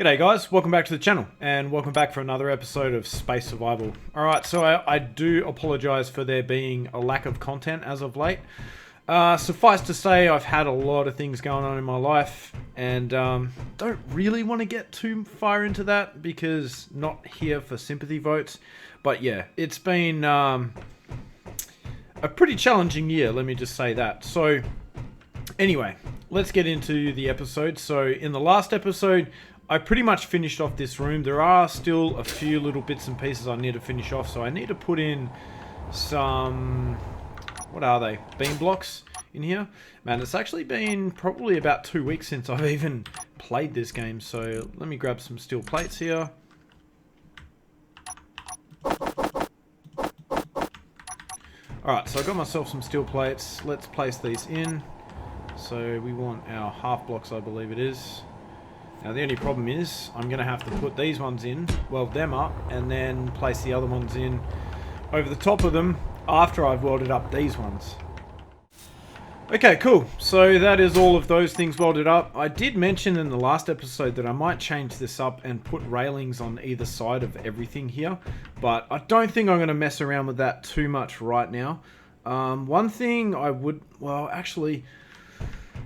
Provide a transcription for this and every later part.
G'day guys, welcome back to the channel and welcome back for another episode of Space Survival. Alright, so I do apologise for there being a lack of content as of late. Suffice to say, I've had a lot of things going on in my life and don't really want to get too far into that because not here for sympathy votes. But yeah, it's been a pretty challenging year, let me just say that. So anyway, let's get into the episode. So in the last episode, I pretty much finished off this room. There are still a few little bits and pieces I need to finish off. So I need to put in some, what are they? Beam blocks in here. Man, it's actually been probably about 2 weeks since I've even played this game. So let me grab some steel plates here. Alright, so I got myself some steel plates. Let's place these in. So we want our half blocks, I believe it is. Now the only problem is I'm going to have to put these ones in, weld them up, and then place the other ones in over the top of them after I've welded up these ones. Okay, cool. So that is all of those things welded up. I did mention in the last episode that I might change this up and put railings on either side of everything here, but I don't think I'm going to mess around with that too much right now. One thing I would, well actually,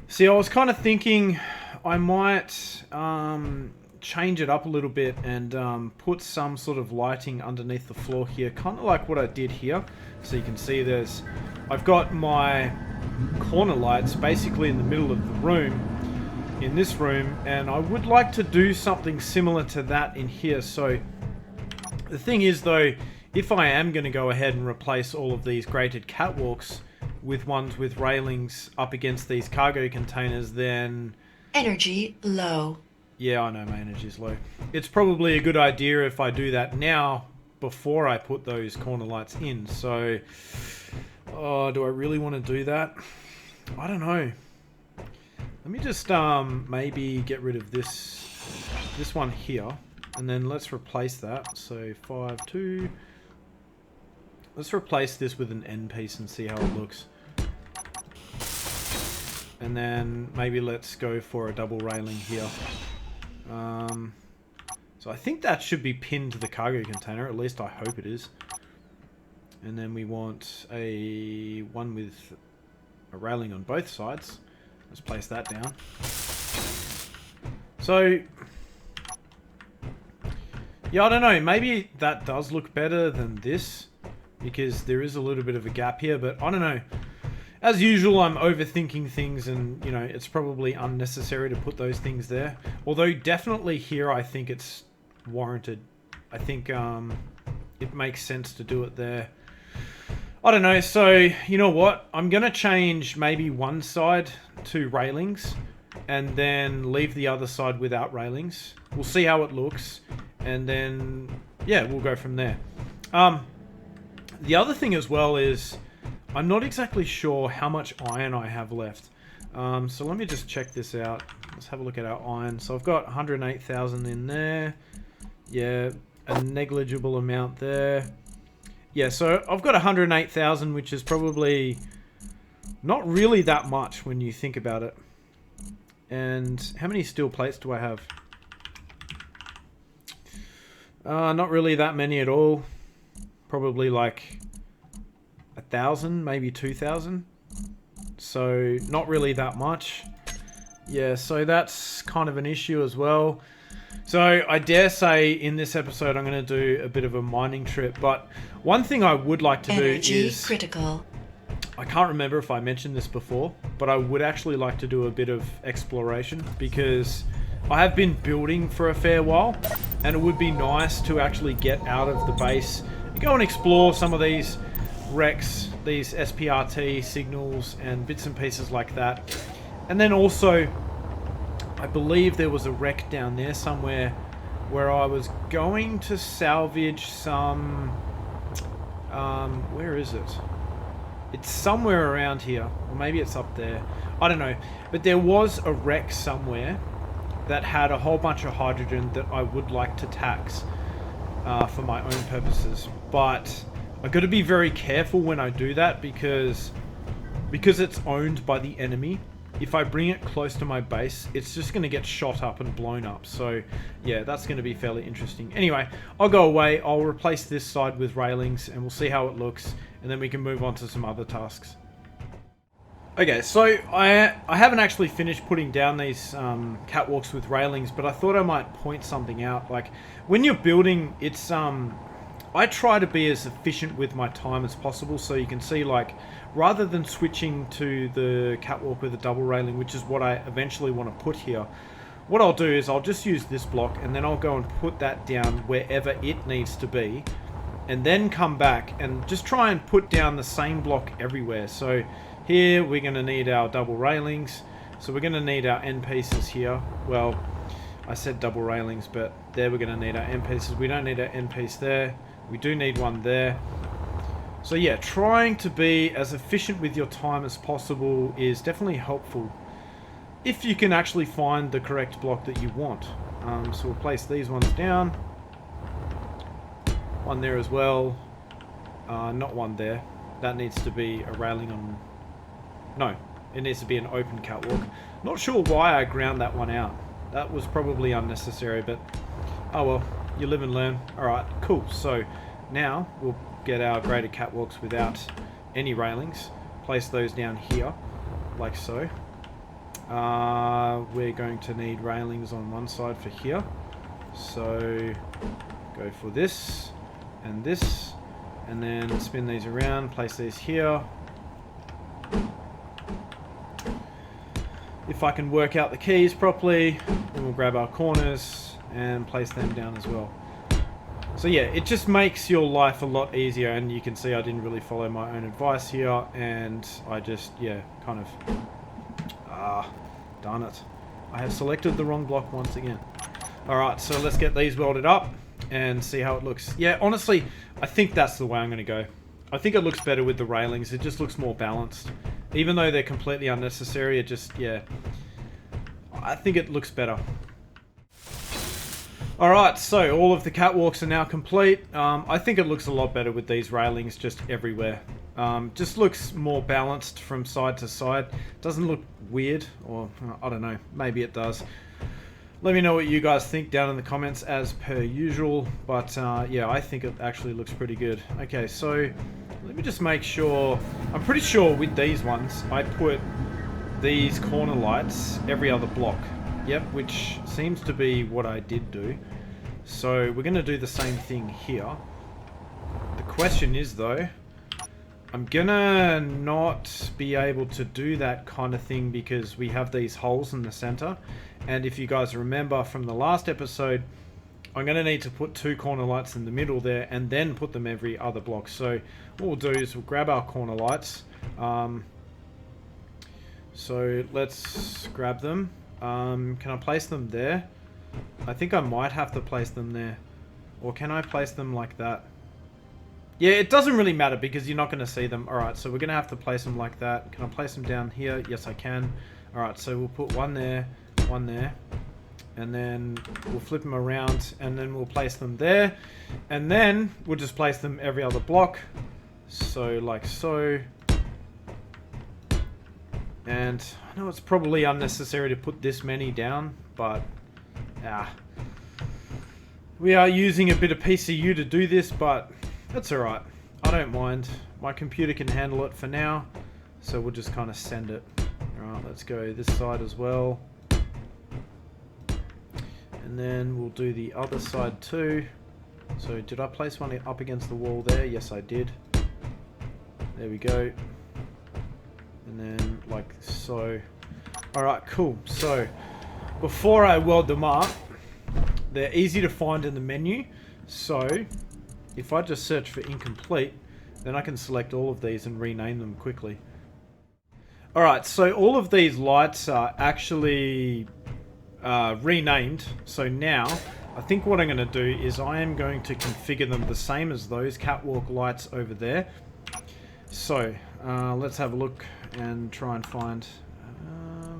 see, I was kind of thinking I might change it up a little bit and put some sort of lighting underneath the floor here, kind of like what I did here. So you can see I've got my corner lights basically in the middle of the room, in this room, and I would like to do something similar to that in here. So the thing is though, if I am going to go ahead and replace all of these grated catwalks with ones with railings up against these cargo containers, then energy low. Yeah, I know my energy's low. It's probably a good idea if I do that now before I put those corner lights in. So, do I really want to do that? I don't know. Let me just maybe get rid of this one here, and then let's replace that. So 5, 2. Let's replace this with an end piece and see how it looks. And then maybe let's go for a double railing here. So I think that should be pinned to the cargo container, at least I hope it is. And then we want one with a railing on both sides. Let's place that down. So, yeah, I don't know, maybe that does look better than this, because there is a little bit of a gap here, but I don't know. As usual, I'm overthinking things and, you know, it's probably unnecessary to put those things there. Although definitely here, I think it's warranted. I think it makes sense to do it there. I don't know, so you know what? I'm going to change maybe one side to railings and then leave the other side without railings. We'll see how it looks and then, yeah, we'll go from there. The other thing as well is I'm not exactly sure how much iron I have left. So let me just check this out. Let's have a look at our iron. So I've got 108,000 in there. Yeah, a negligible amount there. Yeah, so I've got 108,000, which is probably not really that much when you think about it. And how many steel plates do I have? Not really that many at all. Probably like 1,000, maybe 2,000. So not really that much. Yeah, so that's kind of an issue as well. So I dare say in this episode I'm going to do a bit of a mining trip, but one thing I would like to do is critical. I can't remember if I mentioned this before, but I would actually like to do a bit of exploration because I have been building for a fair while and it would be nice to actually get out of the base and go and explore some of these wrecks, these SPRT signals and bits and pieces like that. And then also, I believe there was a wreck down there somewhere where I was going to salvage some, where is it? It's somewhere around here, or maybe it's up there. I don't know. But there was a wreck somewhere that had a whole bunch of hydrogen that I would like to tax for my own purposes. But I've got to be very careful when I do that because it's owned by the enemy. if I bring it close to my base, it's just going to get shot up and blown up. So yeah, that's going to be fairly interesting. Anyway, I'll go away. I'll replace this side with railings and we'll see how it looks. And then we can move on to some other tasks. Okay, so I haven't actually finished putting down these catwalks with railings, but I thought I might point something out. Like, when you're building, it's I try to be as efficient with my time as possible. So you can see, like, rather than switching to the catwalk with a double railing, which is what I eventually want to put here, what I'll do is I'll just use this block and then I'll go and put that down wherever it needs to be, and then come back and just try and put down the same block everywhere. So here we're going to need our double railings, so we're going to need our end pieces here. Well, I said double railings, but there we're going to need our end pieces. We don't need our end piece there. We do need one there. So yeah, trying to be as efficient with your time as possible is definitely helpful if you can actually find the correct block that you want. So we'll place these ones down. One there as well. Not one there. That needs to be a railing on... No, it needs to be an open catwalk. Not sure why I ground that one out. That was probably unnecessary, but oh well, you live and learn. Alright, cool. So now we'll get our graded catwalks without any railings. Place those down here, like so. We're going to need railings on one side for here. So go for this, and then spin these around, place these here. If I can work out the keys properly, then we'll grab our corners and place them down as well. So yeah, it just makes your life a lot easier, and you can see I didn't really follow my own advice here, and I just, yeah, kind of, darn it. I have selected the wrong block once again. Alright, so let's get these welded up and see how it looks. Yeah, honestly, I think that's the way I'm going to go. I think it looks better with the railings. It just looks more balanced. Even though they're completely unnecessary, it just, yeah, I think it looks better. Alright, so all of the catwalks are now complete. I think it looks a lot better with these railings just everywhere. Just looks more balanced from side to side. Doesn't look weird, or I don't know, maybe it does. Let me know what you guys think down in the comments as per usual, but yeah, I think it actually looks pretty good. Okay, so let me just make sure. I'm pretty sure with these ones, I put these corner lights every other block. Yep, which seems to be what I did do. So we're going to do the same thing here. The question is though, I'm gonna not be able to do that kind of thing because we have these holes in the center. And if you guys remember from the last episode, I'm gonna need to put two corner lights in the middle there and then put them every other block. So what we'll do is we'll grab our corner lights. So let's grab them. Can I place them there? I think I might have to place them there. Or can I place them like that? Yeah, it doesn't really matter because you're not going to see them. Alright, so we're going to have to place them like that. Can I place them down here? Yes, I can. Alright, so we'll put one there, and then we'll flip them around, and then we'll place them there. And then we'll just place them every other block. So, like so. And I know it's probably unnecessary to put this many down, but we are using a bit of PCU to do this, but that's alright. I don't mind. My computer can handle it for now, so we'll just kind of send it. Alright, let's go this side as well. And then we'll do the other side too. So did I place one up against the wall there? Yes, I did. There we go. And then like so. Alright, cool. So before I weld them up, they're easy to find in the menu. So if I just search for incomplete, then I can select all of these and rename them quickly. Alright, so all of these lights are actually renamed. So now, I think what I'm going to do is I am going to configure them the same as those catwalk lights over there. So, let's have a look and try and find...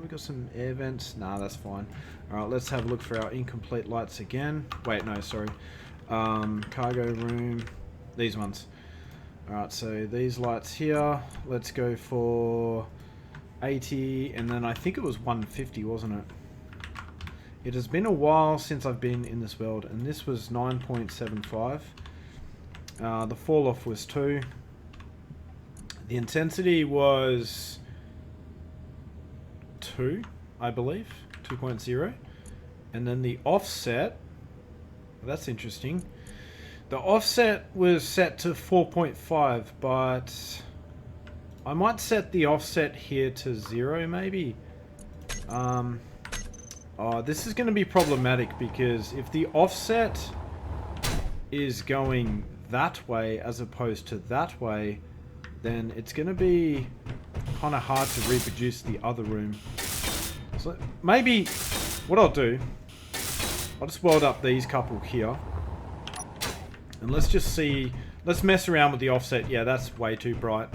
we got some air vents. Nah, that's fine. Alright, let's have a look for our incomplete lights again. Wait, no, sorry. Cargo room, these ones. Alright, so these lights here, let's go for 80, and then I think it was 150, wasn't it? It has been a while since I've been in this world, and this was 9.75. The fall off was 2. The intensity was 2, I believe, 2.0. And then the offset, that's interesting. The offset was set to 4.5, but I might set the offset here to 0 maybe. Oh, this is going to be problematic because if the offset is going that way as opposed to that way, then it's going to be kind of hard to reproduce the other room. So maybe what I'll do, I'll just weld up these couple here. And let's just see, let's mess around with the offset. Yeah, that's way too bright.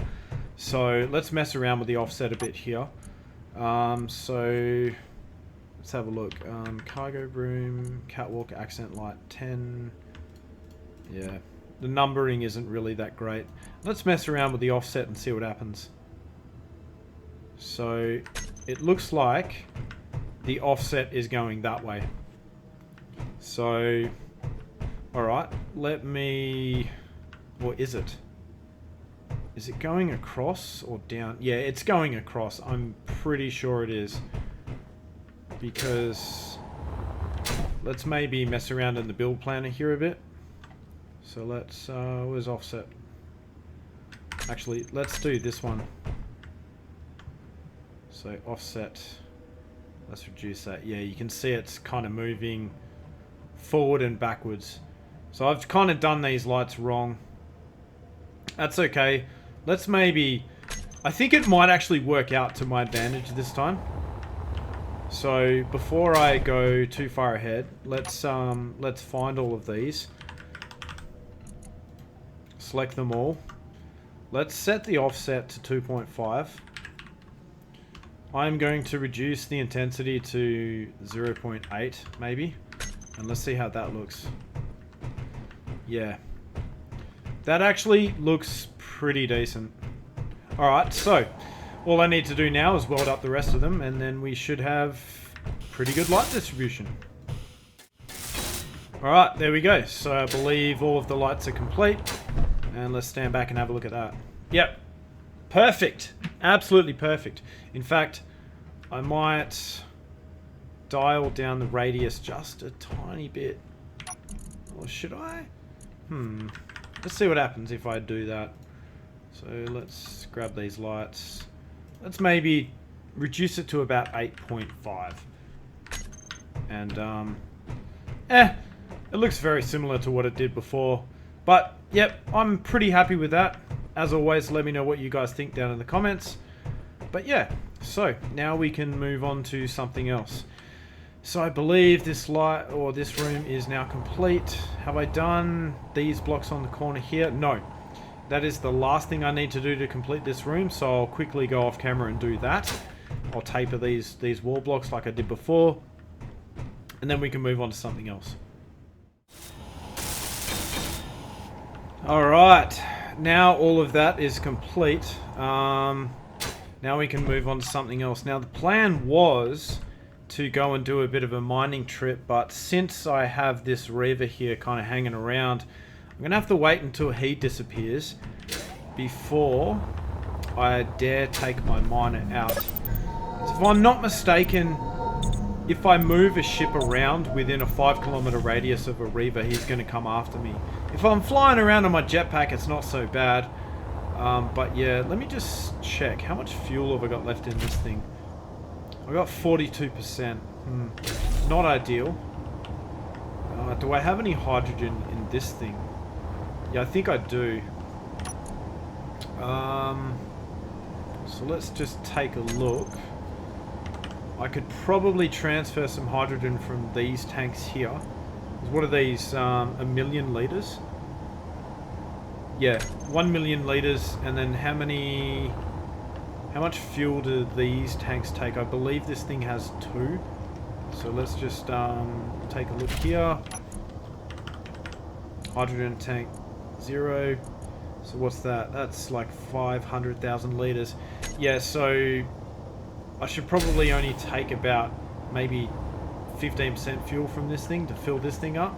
So let's mess around with the offset a bit here. So let's have a look. Cargo room, catwalk, accent light 10. Yeah, the numbering isn't really that great. Let's mess around with the offset and see what happens. So it looks like the offset is going that way. So, alright, let me... Or is it? Is it going across or down? Yeah, it's going across. I'm pretty sure it is. Because let's maybe mess around in the build planner here a bit. So let's, where's offset? Actually, let's do this one. So offset, let's reduce that. Yeah, you can see it's kind of moving forward and backwards. So I've kind of done these lights wrong. That's okay. Let's maybe, I think it might actually work out to my advantage this time. So before I go too far ahead, let's find all of these. Select them all. Let's set the offset to 2.5. I'm going to reduce the intensity to 0.8 maybe. And let's see how that looks. Yeah. That actually looks pretty decent. Alright, so all I need to do now is weld up the rest of them, and then we should have pretty good light distribution. Alright, there we go. So I believe all of the lights are complete. And let's stand back and have a look at that. Yep. Perfect. Absolutely perfect. In fact, I might dial down the radius just a tiny bit. Or should I? Let's see what happens if I do that. So let's grab these lights. Let's maybe reduce it to about 8.5. And, it looks very similar to what it did before. But, yep, I'm pretty happy with that. As always, let me know what you guys think down in the comments. But yeah, so now we can move on to something else. So I believe this light, or this room, is now complete. Have I done these blocks on the corner here? No. That is the last thing I need to do to complete this room, so I'll quickly go off camera and do that. I'll taper these wall blocks like I did before. And then we can move on to something else. Alright, now all of that is complete. Now we can move on to something else. Now the plan was to go and do a bit of a mining trip, but since I have this Reaver here kind of hanging around, I'm going to have to wait until he disappears before I dare take my miner out. So if I'm not mistaken, if I move a ship around within a 5-kilometer radius of a Reaver, he's going to come after me. If I'm flying around on my jetpack, it's not so bad. But yeah, let me just check. How much fuel have I got left in this thing? I got 42%. Not ideal. Do I have any hydrogen in this thing? Yeah, I think I do. So let's just take a look. I could probably transfer some hydrogen from these tanks here. What are these? 1 million liters? Yeah, 1 million liters. And then how much fuel do these tanks take? I believe this thing has 2. So let's just take a look here. Hydrogen tank 0. So what's that? That's like 500,000 liters. Yeah, so I should probably only take about maybe 15% fuel from this thing to fill this thing up.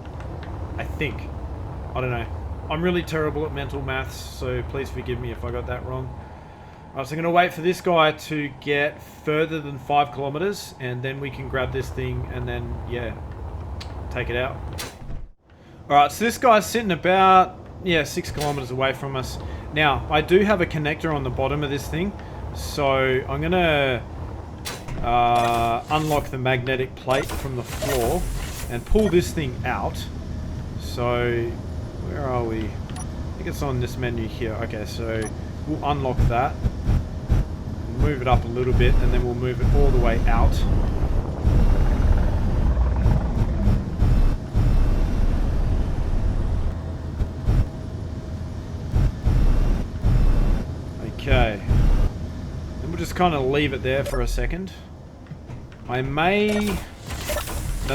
I think. I don't know. I'm really terrible at mental maths, so please forgive me if I got that wrong. Alright, so I'm going to wait for this guy to get further than 5 kilometers, and then we can grab this thing and then, yeah, take it out. Alright, so this guy's sitting about, 6 kilometers away from us. Now, I do have a connector on the bottom of this thing, so I'm going to unlock the magnetic plate from the floor and pull this thing out. So, where are we? I think it's on this menu here. Okay, so we'll unlock that, move it up a little bit, and then we'll move it all the way out. Okay, then we'll just kind of leave it there for a second. Now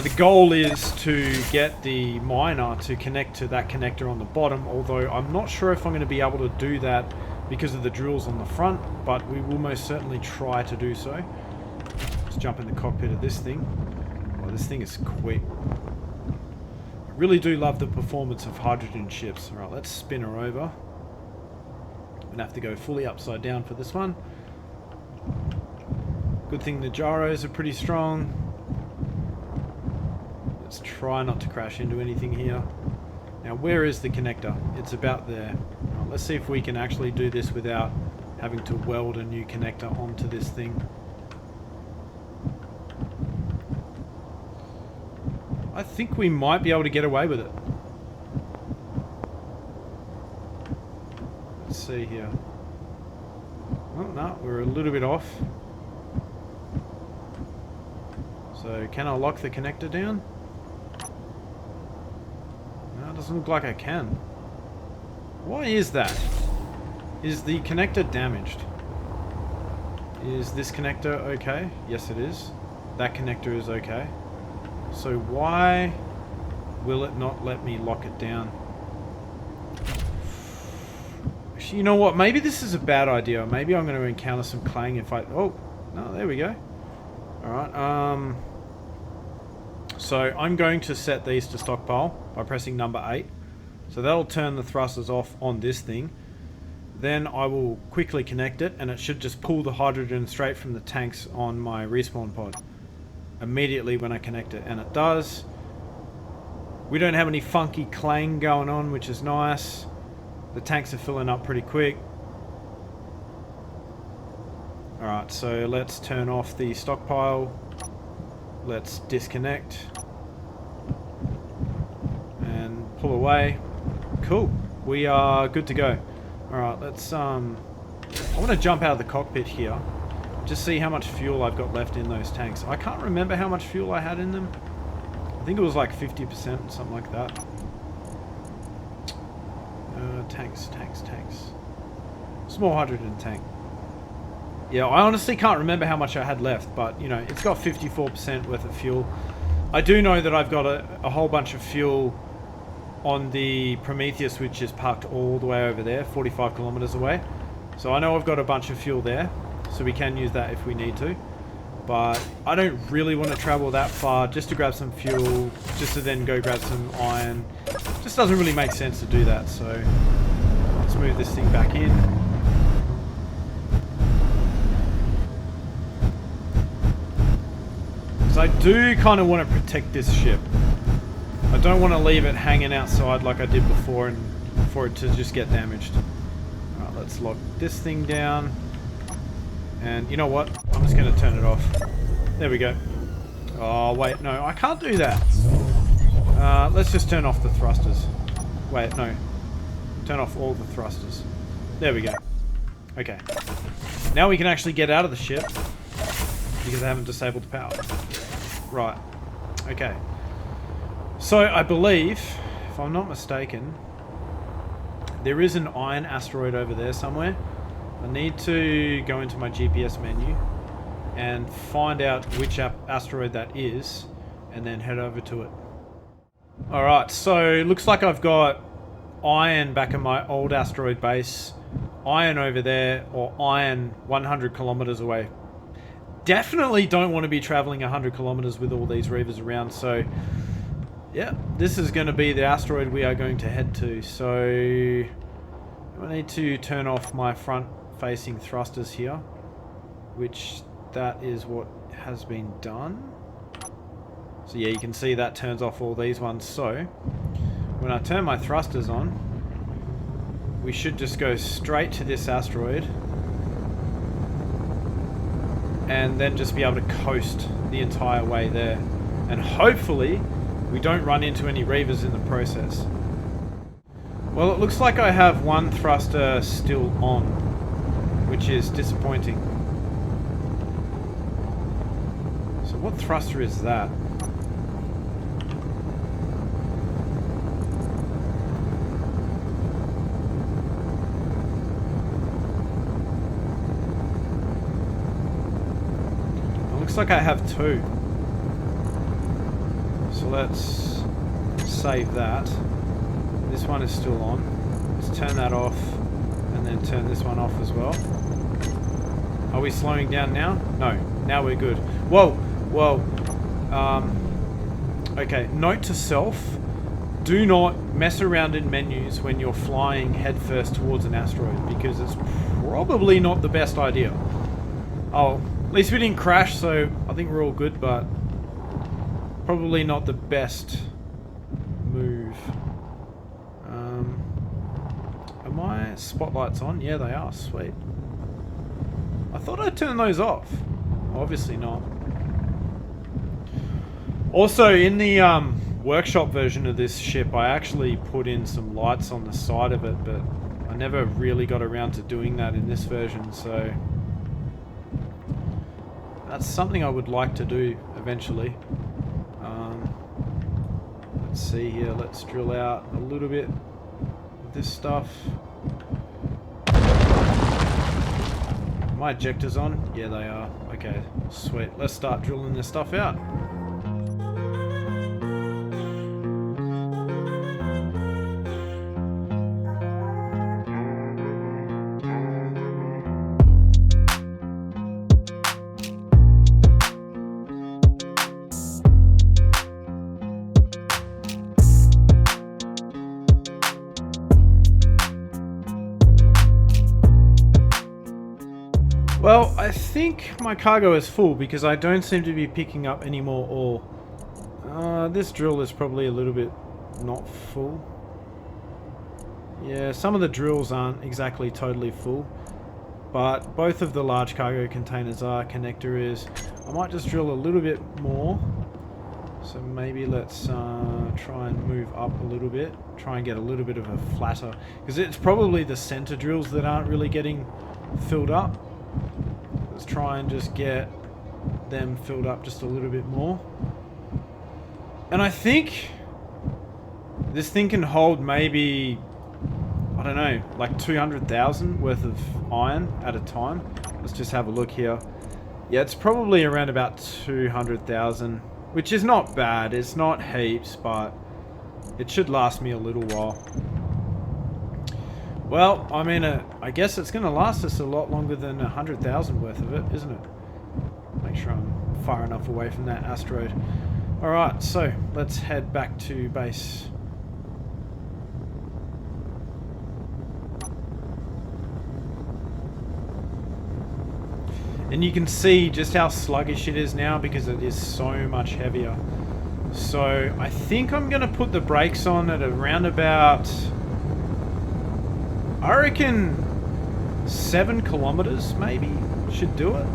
the goal is to get the miner to connect to that connector on the bottom, although I'm not sure if I'm going to be able to do that because of the drills on the front, but we will most certainly try to do so. Let's jump in the cockpit of this thing. Oh, this thing is quick. I really do love the performance of hydrogen ships. Alright, let's spin her over. I'm going to have to go fully upside down for this one. Good thing the gyros are pretty strong. Let's try not to crash into anything here. Now, where is the connector? It's about there. Right, let's see if we can actually do this without having to weld a new connector onto this thing. I think we might be able to get away with it. Let's see here. Oh, no, we're a little bit off. So, can I lock the connector down? No, it doesn't look like I can. Why is that? Is the connector damaged? Is this connector okay? Yes, it is. That connector is okay. So why will it not let me lock it down? Actually, you know what? Maybe this is a bad idea. Maybe I'm going to encounter some clang if I... Oh, no, there we go. Alright, so I'm going to set these to stockpile by pressing number 8. So that'll turn the thrusters off on this thing. Then I will quickly connect it, and it should just pull the hydrogen straight from the tanks on my respawn pod immediately when I connect it, and it does. We don't have any funky clang going on, which is nice. The tanks are filling up pretty quick. Alright, so let's turn off the stockpile. Let's disconnect and pull away. Cool, we are good to go. Alright, let's I want to jump out of the cockpit here, just see how much fuel I've got left in those tanks. I can't remember how much fuel I had in them. I think it was like 50%, something like that. Tanks. Small hydrogen tank. Yeah, I honestly can't remember how much I had left, but, you know, it's got 54% worth of fuel. I do know that I've got a whole bunch of fuel on the Prometheus, which is parked all the way over there, 45 kilometers away. So I know I've got a bunch of fuel there, so we can use that if we need to. But I don't really want to travel that far just to grab some fuel, just to then go grab some iron. Just doesn't really make sense to do that, so let's move this thing back in. Because I do kind of want to protect this ship. I don't want to leave it hanging outside like I did before and for it to just get damaged. Alright, let's lock this thing down. And you know what? I'm just going to turn it off. There we go. Oh, wait, no, I can't do that. Let's just turn off the thrusters. Wait, no. Turn off all the thrusters. There we go. Okay. Now we can actually get out of the ship because I haven't disabled the power. Right. Okay. So I believe, if I'm not mistaken, there is an iron asteroid over there somewhere. I need to go into my GPS menu and find out which asteroid that is and then head over to it. Alright, so looks like I've got iron back in my old asteroid base, iron over there, or iron 100 kilometers away. definitely don't want to be traveling 100 kilometers with all these reavers around. So yeah, this is going to be the asteroid we are going to head to. So I need to turn off my front facing thrusters here, which that is what has been done. So yeah, you can see that turns off all these ones. So when I turn my thrusters on, we should just go straight to this asteroid and then just be able to coast the entire way there. And hopefully we don't run into any reavers in the process. Well, it looks like I have one thruster still on, which is disappointing. So what thruster is that? Looks like I have two. So let's save that. This one is still on. Let's turn that off and then turn this one off as well. Are we slowing down now? No, now we're good. Whoa, whoa. Okay, note to self, do not mess around in menus when you're flying headfirst towards an asteroid, because it's probably not the best idea. Oh, at least we didn't crash, so I think we're all good, but probably not the best move. Are my spotlights on? Yeah, they are. Sweet. I thought I'd turn those off. Obviously not. Also, in the workshop version of this ship, I actually put in some lights on the side of it, but I never really got around to doing that in this version, so that's something I would like to do eventually. Let's see here. Let's drill out a little bit of this stuff. Are my ejectors on? Yeah, they are. Okay, sweet. Let's start drilling this stuff out. Well, I think my cargo is full because I don't seem to be picking up any more ore. This drill is probably a little bit not full. Yeah, some of the drills aren't exactly totally full, but both of the large cargo containers are. Connector is. I might just drill a little bit more. So maybe let's try and move up a little bit. Try and get a little bit of a flatter, because it's probably the center drills that aren't really getting filled up. Let's try and just get them filled up just a little bit more. And I think this thing can hold maybe, I don't know, like 200,000 worth of iron at a time. Let's just have a look here. Yeah, it's probably around about 200,000, which is not bad. It's not heaps, but it should last me a little while. Well, I mean, I guess it's going to last us a lot longer than 100,000 worth of it, isn't it? Make sure I'm far enough away from that asteroid. Alright, so let's head back to base. And you can see just how sluggish it is now because it is so much heavier. So I think I'm going to put the brakes on at around about, I reckon 7 kilometers maybe should do it.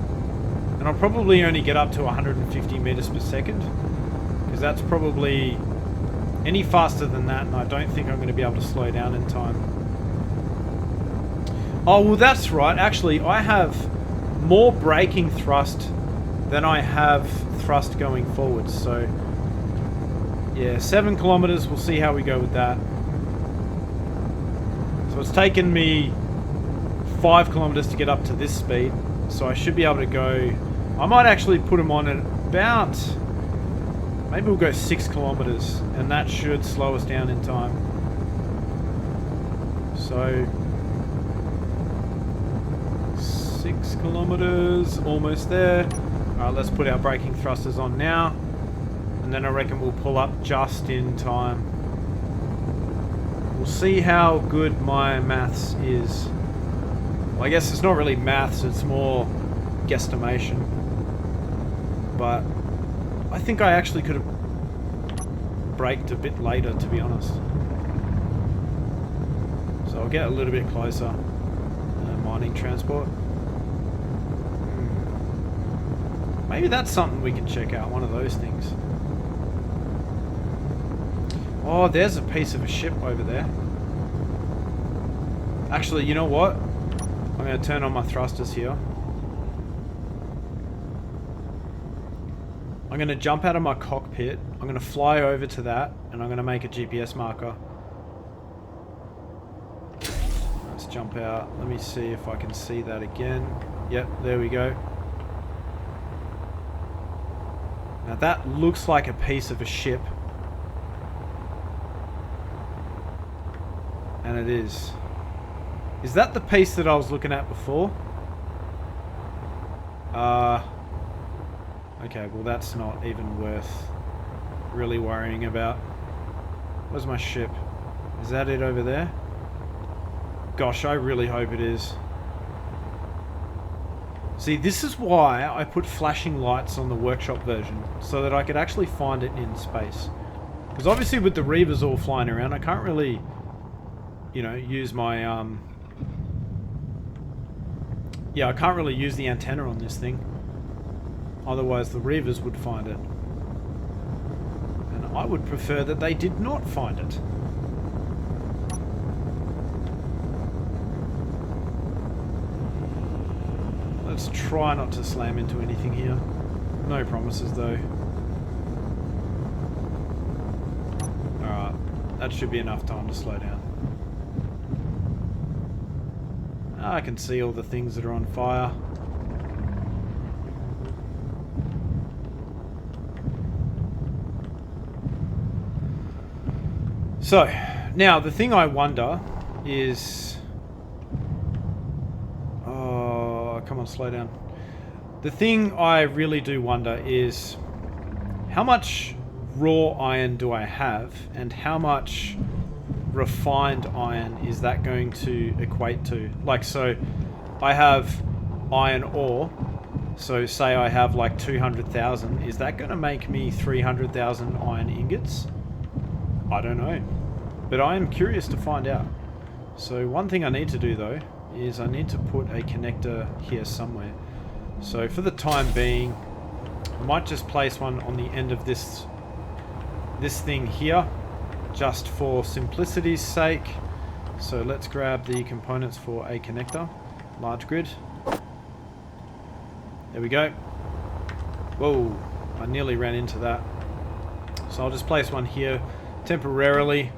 And I'll probably only get up to 150 meters per second, because that's probably any faster than that, and I don't think I'm going to be able to slow down in time. Oh, well, that's right. Actually, I have more braking thrust than I have thrust going forward. So yeah, 7 kilometers. We'll see how we go with that. So it's taken me 5 kilometers to get up to this speed, so I should be able to go. I might actually put them on at about, maybe we'll go 6 kilometers, and that should slow us down in time. So 6 kilometers, almost there. Alright, let's put our braking thrusters on now. And then I reckon we'll pull up just in time. We'll see how good my maths is. Well, I guess it's not really maths, it's more guesstimation. But I think I actually could have braked a bit later, to be honest. So I'll get a little bit closer. Mining transport. Maybe that's something we can check out, one of those things. Oh, there's a piece of a ship over there. Actually, you know what? I'm going to turn on my thrusters here. I'm going to jump out of my cockpit. I'm going to fly over to that, and I'm going to make a GPS marker. Let's jump out. Let me see if I can see that again. Yep, there we go. Now that looks like a piece of a ship. And it is. Is that the piece that I was looking at before? Okay, well that's not even worth really worrying about. Where's my ship? Is that it over there? Gosh, I really hope it is. See, this is why I put flashing lights on the workshop version, so that I could actually find it in space. Because obviously with the Reavers all flying around, I can't really, you know, use my, yeah, I can't really use the antenna on this thing. Otherwise the Reavers would find it. And I would prefer that they did not find it. Let's try not to slam into anything here. No promises though. Alright, that should be enough time to slow down. I can see all the things that are on fire. So, now the thing I wonder is... Oh, come on, slow down. The thing I really do wonder is how much raw iron do I have, and how much refined iron is that going to equate to? Like, so I have iron ore, so say I have like 200,000, is that going to make me 300,000 iron ingots? I don't know, but I am curious to find out. So one thing I need to do though is I need to put a connector here somewhere. So for the time being, I might just place one on the end of this thing here, just for simplicity's sake. So let's grab the components for a connector. Large grid. There we go. Whoa, I nearly ran into that. So I'll just place one here temporarily.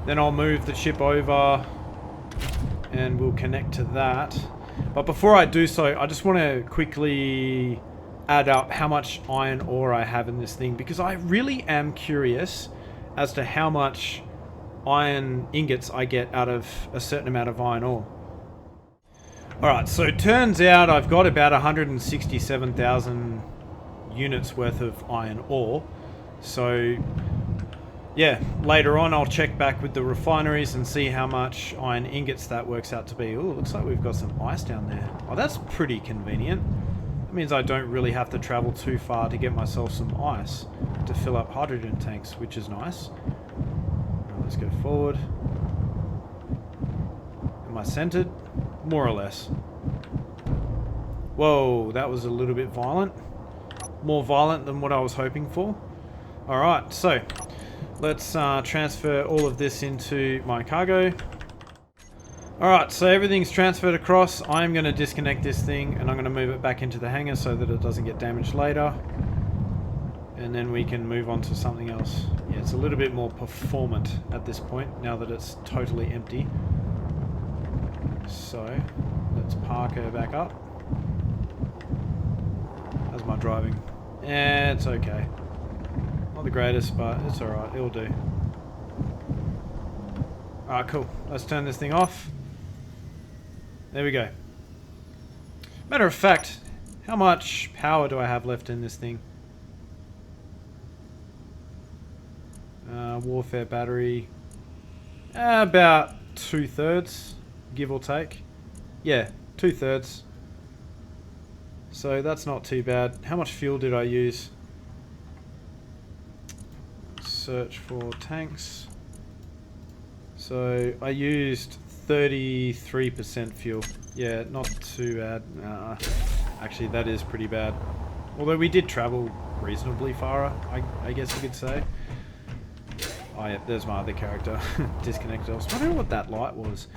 Then I'll move the chip over and we'll connect to that. But before I do so, I just want to quickly add up how much iron ore I have in this thing, because I really am curious as to how much iron ingots I get out of a certain amount of iron ore. Alright, so it turns out I've got about 167,000 units worth of iron ore. So yeah, later on I'll check back with the refineries and see how much iron ingots that works out to be. Ooh, looks like we've got some ice down there. Oh, that's pretty convenient. That means I don't really have to travel too far to get myself some ice to fill up hydrogen tanks, which is nice. Right, let's go forward. Am I centered? More or less. Whoa, that was a little bit violent. More violent than what I was hoping for. Alright, so let's transfer all of this into my cargo. Alright, so everything's transferred across. I'm going to disconnect this thing and I'm going to move it back into the hangar so that it doesn't get damaged later. And then we can move on to something else. Yeah, it's a little bit more performant at this point, now that it's totally empty. So, let's park her back up. How's my driving? Yeah, it's okay. Not the greatest, but it's alright, it'll do. Alright, cool. Let's turn this thing off. There we go. Matter of fact, how much power do I have left in this thing? Warfare battery. About 2/3, give or take. Yeah, 2/3. So that's not too bad. How much fuel did I use? Search for tanks. So I used 33% fuel. Yeah, not too bad. Actually, that is pretty bad. Although we did travel reasonably far, I guess you could say. Oh yeah, there's my other character. Disconnected. I was wondering what that light was.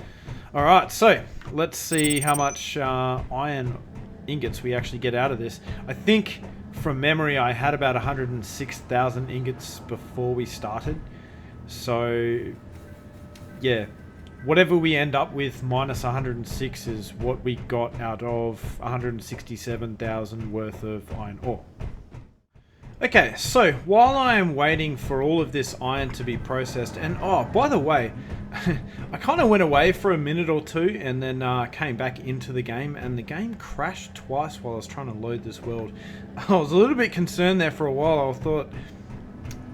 Alright, so let's see how much iron ingots we actually get out of this. I think from memory I had about 106,000 ingots before we started. So yeah, whatever we end up with minus 106 is what we got out of 167,000 worth of iron ore. Okay, so while I am waiting for all of this iron to be processed, and oh, by the way, I kind of went away for a minute or two and then came back into the game, and the game crashed twice while I was trying to load this world. I was a little bit concerned there for a while. I thought,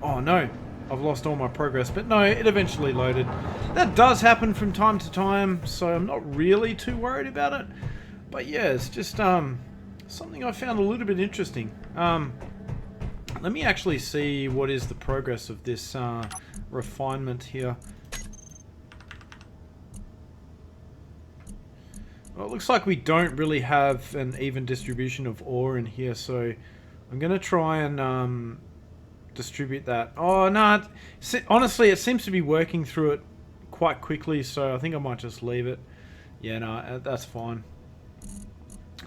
oh no, I've lost all my progress, but no, it eventually loaded. That does happen from time to time, so I'm not really too worried about it. But yeah, it's just something I found a little bit interesting. Let me actually see what is the progress of this refinement here. Well, it looks like we don't really have an even distribution of ore in here, so I'm going to try and distribute that. Oh, no, honestly, it seems to be working through it quite quickly, so I think I might just leave it. Yeah, no, that's fine.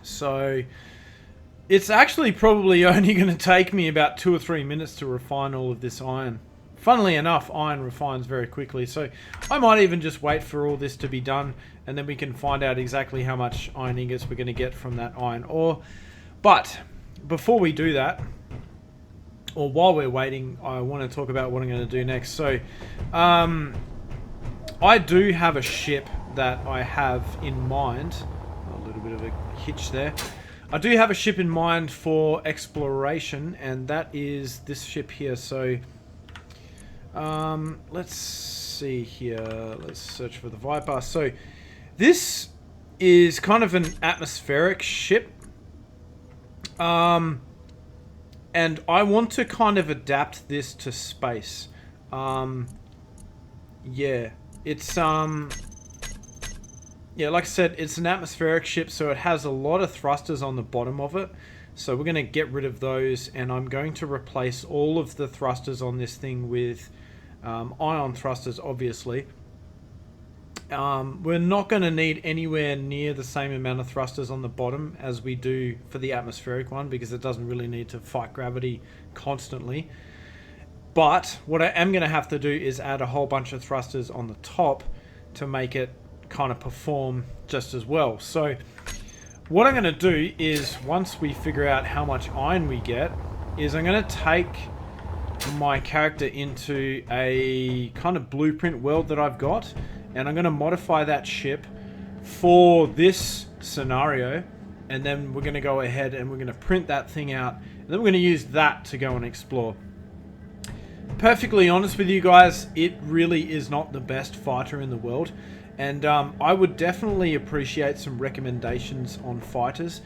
So it's actually probably only going to take me about 2 or 3 minutes to refine all of this iron. Funnily enough, iron refines very quickly, so I might even just wait for all this to be done, and then we can find out exactly how much iron ingots we're going to get from that iron ore. But before we do that, or while we're waiting, I want to talk about what I'm going to do next. So I do have a ship that I have in mind. A little bit of a hitch there. I do have a ship in mind for exploration, and that is this ship here. So let's see here. Let's search for the Viper. So this is kind of an atmospheric ship. And I want to kind of adapt this to space. Yeah, it's yeah, like I said, it's an atmospheric ship, so it has a lot of thrusters on the bottom of it. So we're going to get rid of those, and I'm going to replace all of the thrusters on this thing with ion thrusters, obviously. We're not going to need anywhere near the same amount of thrusters on the bottom as we do for the atmospheric one, because it doesn't really need to fight gravity constantly. But what I am going to have to do is add a whole bunch of thrusters on the top to make it kind of perform just as well. So what I'm going to do is, once we figure out how much iron we get, is I'm going to take my character into a kind of blueprint world that I've got, and I'm going to modify that ship for this scenario, and then we're going to go ahead and we're going to print that thing out, and then we're going to use that to go and explore. Perfectly honest with you guys, it really is not the best fighter in the world, and I would definitely appreciate some recommendations on fighters.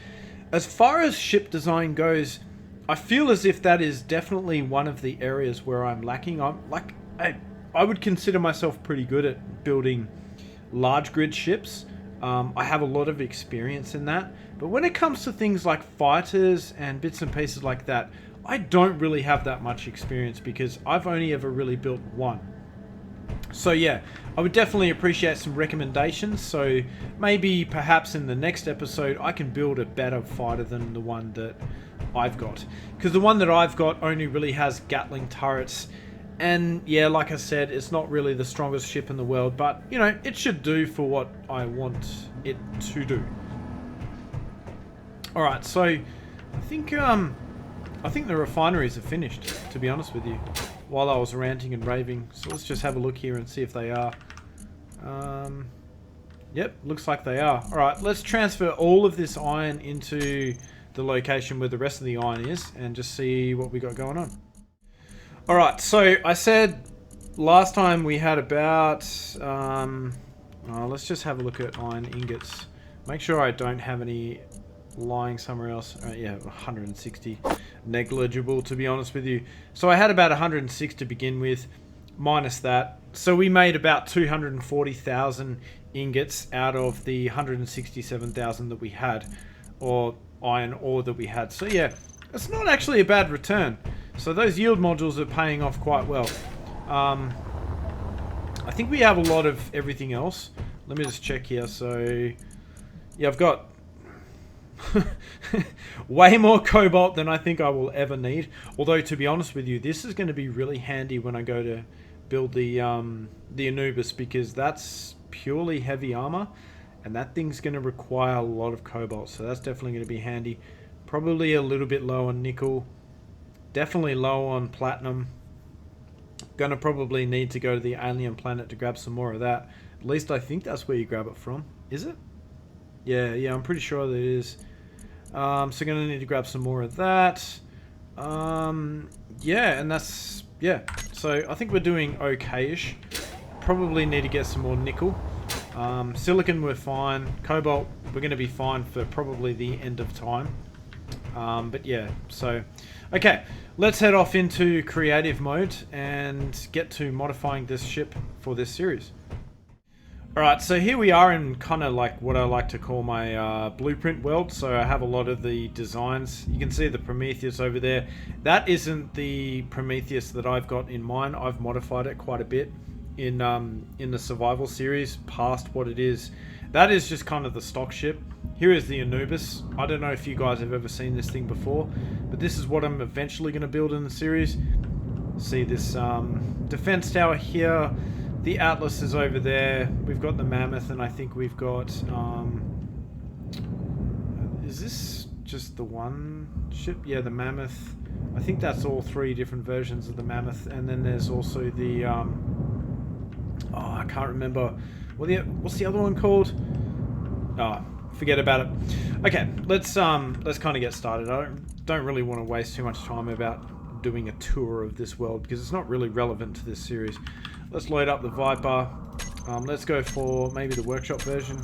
As far as ship design goes, I feel as if that is definitely one of the areas where I'm lacking. I would consider myself pretty good at building large grid ships. I have a lot of experience in that, but when it comes to things like fighters and bits and pieces like that, I don't really have that much experience, because I've only ever really built one. So yeah, I would definitely appreciate some recommendations. So maybe perhaps in the next episode I can build a better fighter than the one that I've got, because the one that I've got only really has Gatling turrets, and yeah, like I said, it's not really the strongest ship in the world, but you know, it should do for what I want it to do. Alright, so I think the refineries are finished, to be honest with you, while I was ranting and raving. So let's just have a look here and see if they are. Yep, Yep, looks like they are. Alright, let's transfer all of this iron into the location where the rest of the iron is and just see what we got going on. Alright, so I said last time we had about... let's just have a look at iron ingots. Make sure I don't have any lying somewhere else. Yeah, 160. Negligible, to be honest with you. So I had about 106 to begin with, minus that. So we made about 240,000 ingots out of the 167,000 that we had, or iron ore that we had. So yeah, it's not actually a bad return. So those yield modules are paying off quite well. I think we have a lot of everything else. Let me just check here. So yeah, I've got way more cobalt than I think I will ever need. Although, to be honest with you, this is going to be really handy when I go to build the Anubis, because that's purely heavy armor, and that thing's going to require a lot of cobalt. So that's definitely going to be handy. Probably a little bit low on nickel. Definitely low on platinum. Going to probably need to go to the alien planet to grab some more of that. At least I think that's where you grab it from. Is it? Yeah, I'm pretty sure that it is. So going to need to grab some more of that. Yeah, and that's... yeah. So I think we're doing okay-ish. Probably need to get some more nickel. Silicon, we're fine. Cobalt, we're going to be fine for probably the end of time. But yeah, so... okay, let's head off into creative mode and get to modifying this ship for this series. Alright, so here we are in kind of like what I like to call my blueprint world. So I have a lot of the designs. You can see the Prometheus over there. That isn't the Prometheus that I've got in mind. I've modified it quite a bit in the survival series past what it is. That is just kind of the stock ship. Here is the Anubis. I don't know if you guys have ever seen this thing before, but this is what I'm eventually going to build in the series. See this defense tower here. The Atlas is over there. We've got the Mammoth, and I think we've got... is this just the one ship? Yeah, the Mammoth. I think that's all three different versions of the Mammoth. And then there's also the... oh, I can't remember. What's the other one called? Oh, forget about it. Okay, let's kind of get started. I don't really want to waste too much time about doing a tour of this world, because it's not really relevant to this series. Let's load up the Viper. Let's go for maybe the workshop version.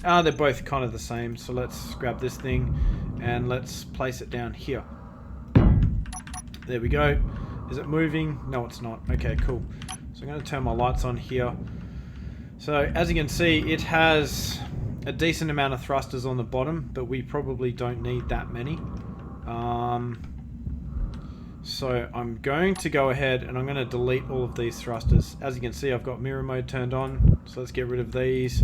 They're both kind of the same, so let's grab this thing and let's place it down here. There we go. Is it moving? No, it's not. Okay, cool. So I'm going to turn my lights on here. So as you can see, it has a decent amount of thrusters on the bottom, but we probably don't need that many. So I'm going to go ahead and I'm going to delete all of these thrusters. As you can see, I've got mirror mode turned on, so let's get rid of these.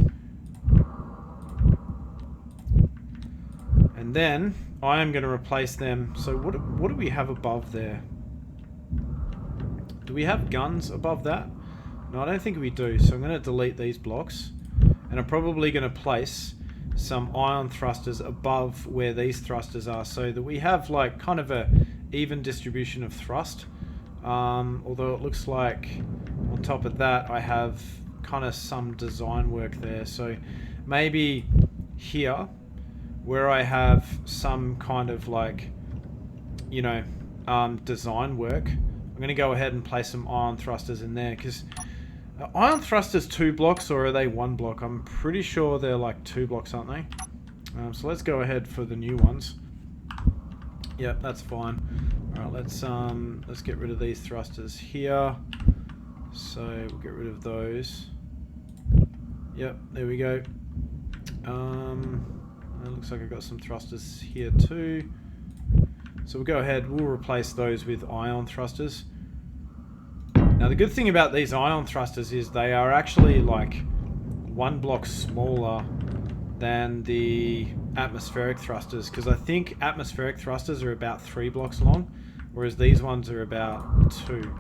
And then I am going to replace them. So what do we have above there? Do we have guns above that? No, I don't think we do. So I'm going to delete these blocks, and I'm probably going to place some ion thrusters above where these thrusters are, so that we have like kind of a even distribution of thrust. Although it looks like on top of that I have kind of some design work there. So maybe here, where I have some kind of like, you know, design work, I'm going to go ahead and place some ion thrusters in there, because ion thrusters 2 blocks, or are they 1 block? I'm pretty sure they're like 2 blocks, aren't they? So let's go ahead for the new ones. Yep, that's fine. Alright, let's get rid of these thrusters here. So we'll get rid of those. Yep, there we go. It looks like I've got some thrusters here too. So we'll go ahead, we'll replace those with ion thrusters. Now the good thing about these ion thrusters is they are actually like 1 block smaller than the atmospheric thrusters, because I think atmospheric thrusters are about 3 blocks long, whereas these ones are about 2.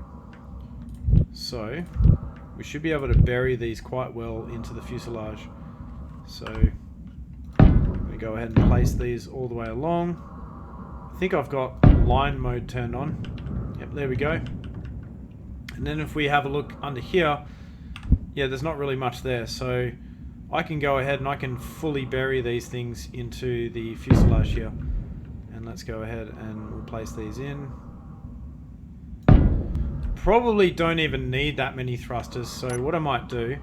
So we should be able to bury these quite well into the fuselage. So I'm going to go ahead and place these all the way along. I think I've got line mode turned on. Yep, there we go. And then if we have a look under here, yeah, there's not really much there. So I can go ahead and I can fully bury these things into the fuselage here. And let's go ahead and we'll place these in. Probably don't even need that many thrusters, so what I might do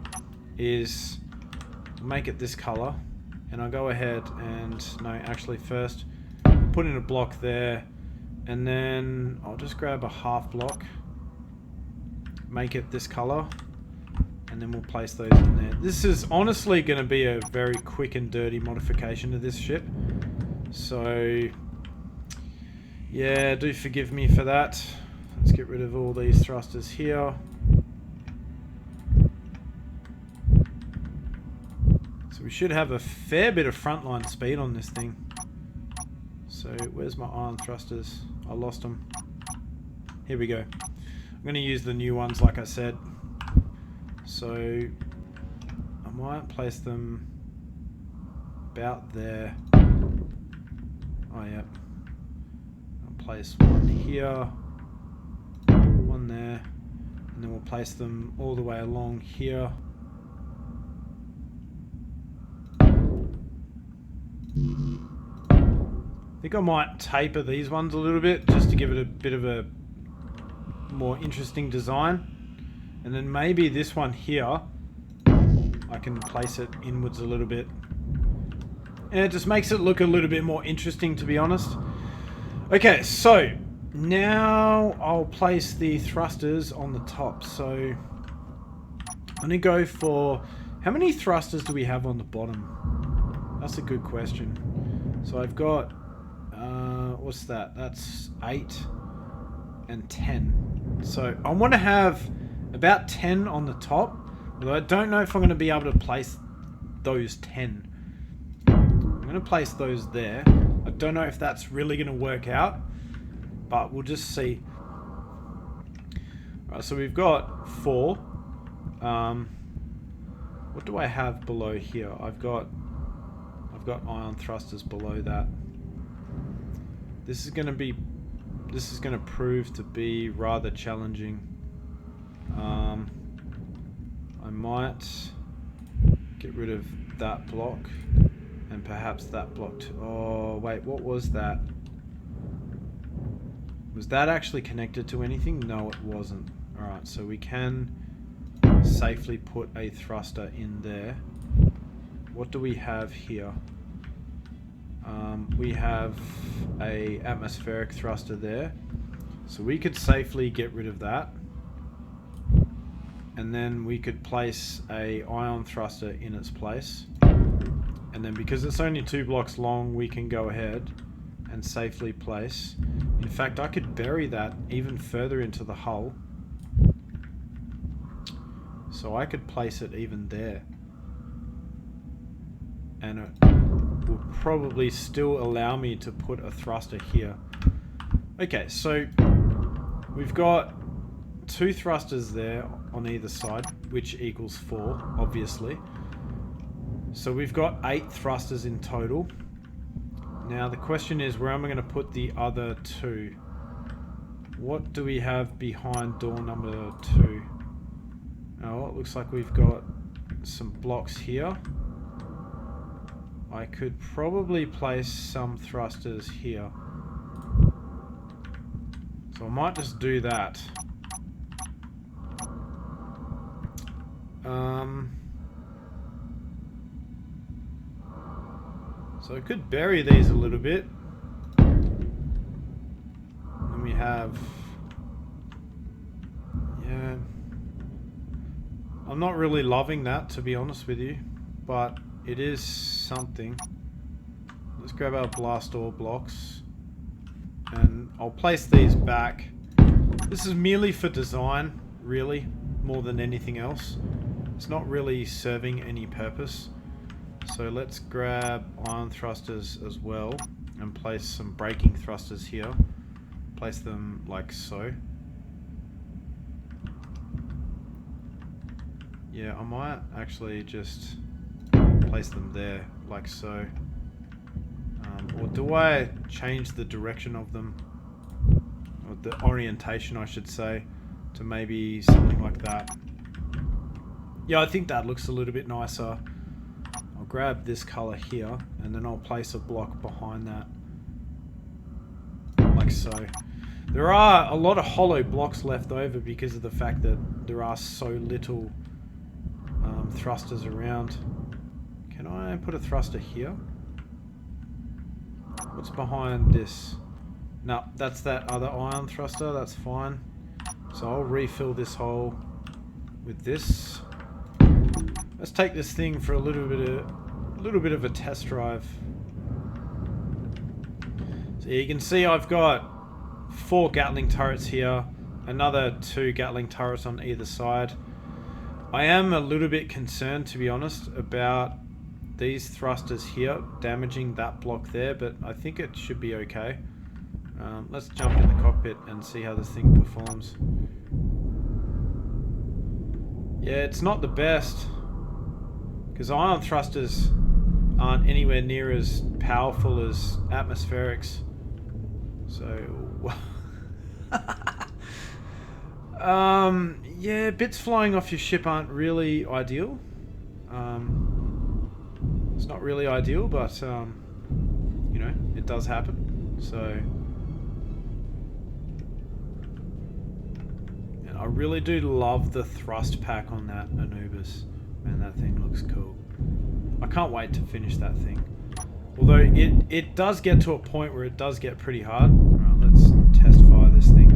is make it this color, and I'll go ahead and, no, actually first put in a block there, and then I'll just grab a half block, make it this color, and then we'll place those in there. This is honestly going to be a very quick and dirty modification to this ship, so yeah, do forgive me for that. Let's get rid of all these thrusters here. So we should have a fair bit of frontline speed on this thing. So where's my ion thrusters? I lost them. Here we go. I'm going to use the new ones like I said. So I might place them about there. Oh yeah. I'll place one here. One there, and then we'll place them all the way along here. I think I might taper these ones a little bit just to give it a bit of a more interesting design, and then maybe this one here I can place it inwards a little bit, and it just makes it look a little bit more interesting, to be honest. Okay, so now I'll place the thrusters on the top. So I'm going to go for... How many thrusters do we have on the bottom? That's a good question. So I've got... what's that? That's 8 and 10. So I want to have about 10 on the top. Although I don't know if I'm going to be able to place those 10. I'm going to place those there. I don't know if that's really going to work out, but we'll just see. Alright, so we've got 4. What do I have below here? I've got ion thrusters below that. This is going to prove to be rather challenging. I might get rid of that block and perhaps that block too. Oh wait, what was that? Was that actually connected to anything? No, it wasn't. Alright, so we can safely put a thruster in there. What do we have here? We have a atmospheric thruster there. So we could safely get rid of that. And then we could place a ion thruster in its place. And then because it's only 2 blocks long, we can go ahead and safely place. In fact, I could bury that even further into the hull. So I could place it even there. And it will probably still allow me to put a thruster here. Okay, so we've got 2 thrusters there on either side, which equals 4, obviously. So we've got 8 thrusters in total. Now the question is, where am I going to put the other 2? What do we have behind door number 2? Oh, it looks like we've got some blocks here. I could probably place some thrusters here. So I might just do that. So I could bury these a little bit. And we have... Yeah. I'm not really loving that, to be honest with you. But it is something. Let's grab our blast door blocks. And I'll place these back. This is merely for design, really, more than anything else. It's not really serving any purpose. So let's grab ion thrusters as well and place some braking thrusters here. Place them like so. Yeah, I might actually just place them there like so. Or do I change the direction of them? Or the orientation, I should say, to maybe something like that. Yeah, I think that looks a little bit nicer. grab this color here, and then I'll place a block behind that. Like so. There are a lot of hollow blocks left over because of the fact that there are so little thrusters around. Can I put a thruster here? What's behind this? No, that's that other ion thruster. That's fine. So I'll refill this hole with this. Let's take this thing for a little bit of a test drive. So you can see I've got 4 Gatling turrets here, another 2 Gatling turrets on either side. I am a little bit concerned, to be honest, about these thrusters here damaging that block there, but I think it should be okay. Let's jump in the cockpit and see how this thing performs. Yeah, it's not the best, because ion thrusters aren't anywhere near as powerful as atmospherics. So, yeah, bits flying off your ship aren't really ideal. It's not really ideal, but, you know, it does happen. So, and I really do love the thrust pack on that Anubis. Man, that thing looks cool. I can't wait to finish that thing. Although it does get to a point where it does get pretty hard. Alright, let's test fire this thing.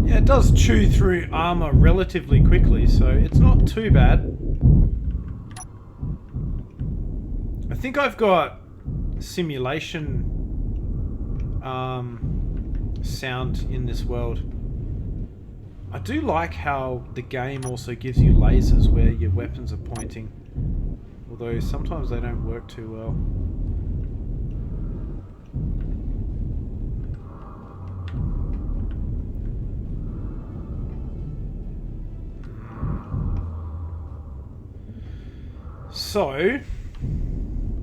Yeah, it does chew through armor relatively quickly, so it's not too bad. I think I've got simulation sound in this world. I do like how the game also gives you lasers where your weapons are pointing, although sometimes they don't work too well. So,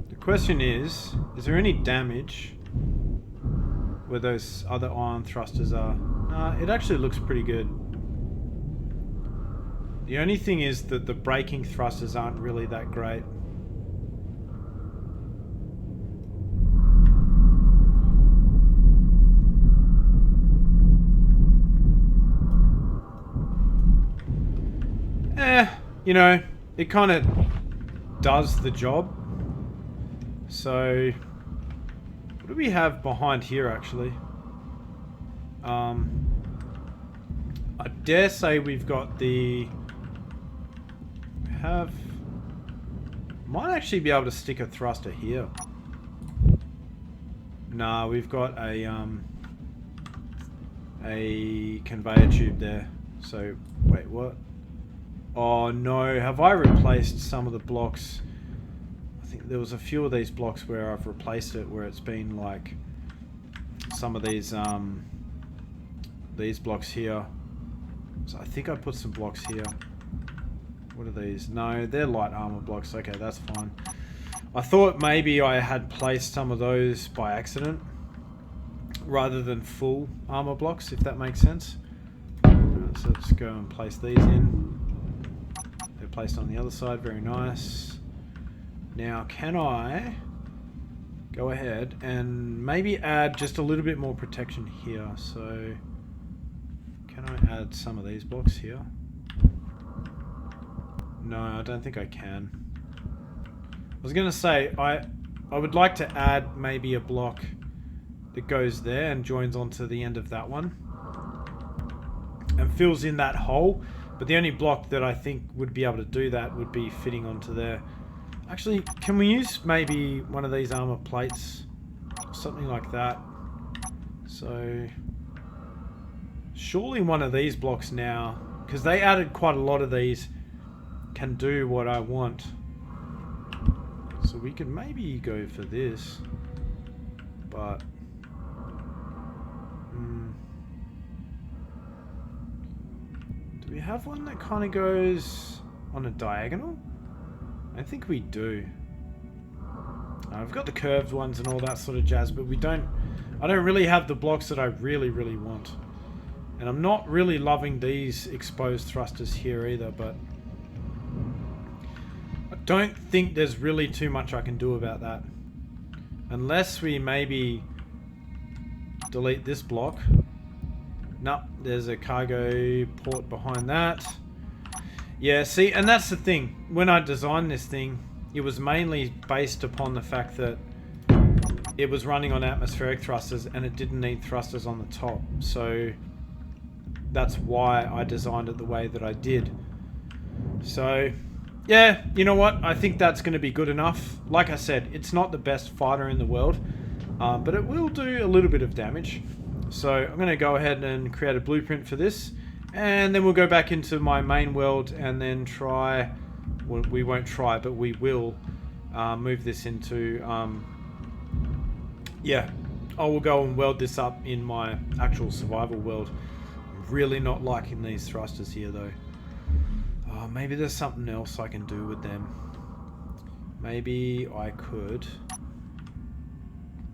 the question is there any damage where those other ion thrusters are? It actually looks pretty good. The only thing is that the braking thrusters aren't really that great. You know, it kind of does the job. So, what do we have behind here actually? I dare say we've got the... might actually be able to stick a thruster here. Nah, we've got a conveyor tube there. So, wait, what? Oh no, have I replaced some of the blocks? I think there was a few of these blocks where I've replaced it, where it's been like some of these blocks here. So I think I put some blocks here. What are these? No, they're light armor blocks. Okay, that's fine. I thought maybe I had placed some of those by accident rather than full armor blocks, if that makes sense. So let's go and place these in. They're placed on the other side. Very nice. Now, can I go ahead and maybe add just a little bit more protection here? So, can I add some of these blocks here? No, I don't think I can. I was going to say, I would like to add maybe a block that goes there and joins onto the end of that one and fills in that hole. But the only block that I think would be able to do that would be fitting onto there. Actually, can we use maybe one of these armor plates? Something like that. So, surely one of these blocks now, because they added quite a lot of these, can do what I want. So we can maybe go for this. But... do we have one that kind of goes on a diagonal? I think we do. I've got the curved ones and all that sort of jazz, but we don't I don't really have the blocks that I really want. And I'm not really loving these exposed thrusters here either, but I don't think there's really too much I can do about that. Unless we maybe delete this block. Nope, there's a cargo port behind that. Yeah, see, and that's the thing. When I designed this thing, it was mainly based upon the fact that it was running on atmospheric thrusters and it didn't need thrusters on the top. So that's why I designed it the way that I did. So yeah, you know what? I think that's going to be good enough. Like I said, it's not the best fighter in the world, but it will do a little bit of damage. So I'm going to go ahead and create a blueprint for this, and then we'll go back into my main world and then try, well, we won't try, but we will move this into, yeah, I will go and weld this up in my actual survival world. I'm really not liking these thrusters here though. Oh, maybe there's something else I can do with them. Maybe I could...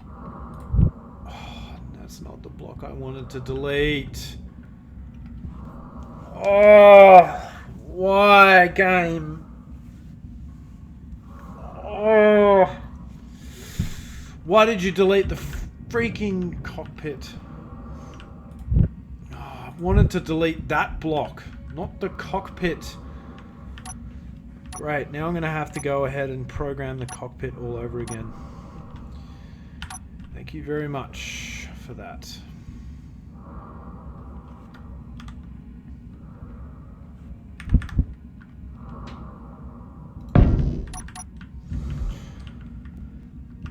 Oh, that's not the block I wanted to delete. Oh, why, game? Oh, why did you delete the freaking cockpit? Oh, I wanted to delete that block, not the cockpit. Great, now I'm going to have to go ahead and program the cockpit all over again. Thank you very much for that.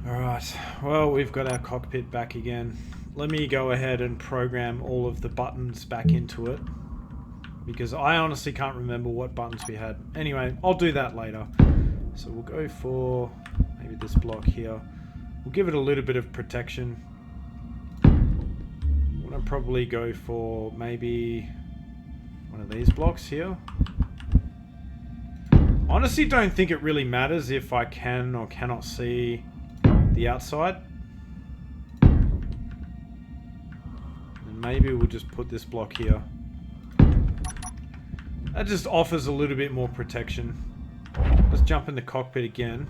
Alright, well, we've got our cockpit back again. Let me go ahead and program all of the buttons back into it, because I honestly can't remember what buttons we had. Anyway, I'll do that later. So we'll go for maybe this block here. We'll give it a little bit of protection. I'm gonna probably go for maybe one of these blocks here. Honestly, don't think it really matters if I can or cannot see the outside. And maybe we'll just put this block here. That just offers a little bit more protection. Let's jump in the cockpit again.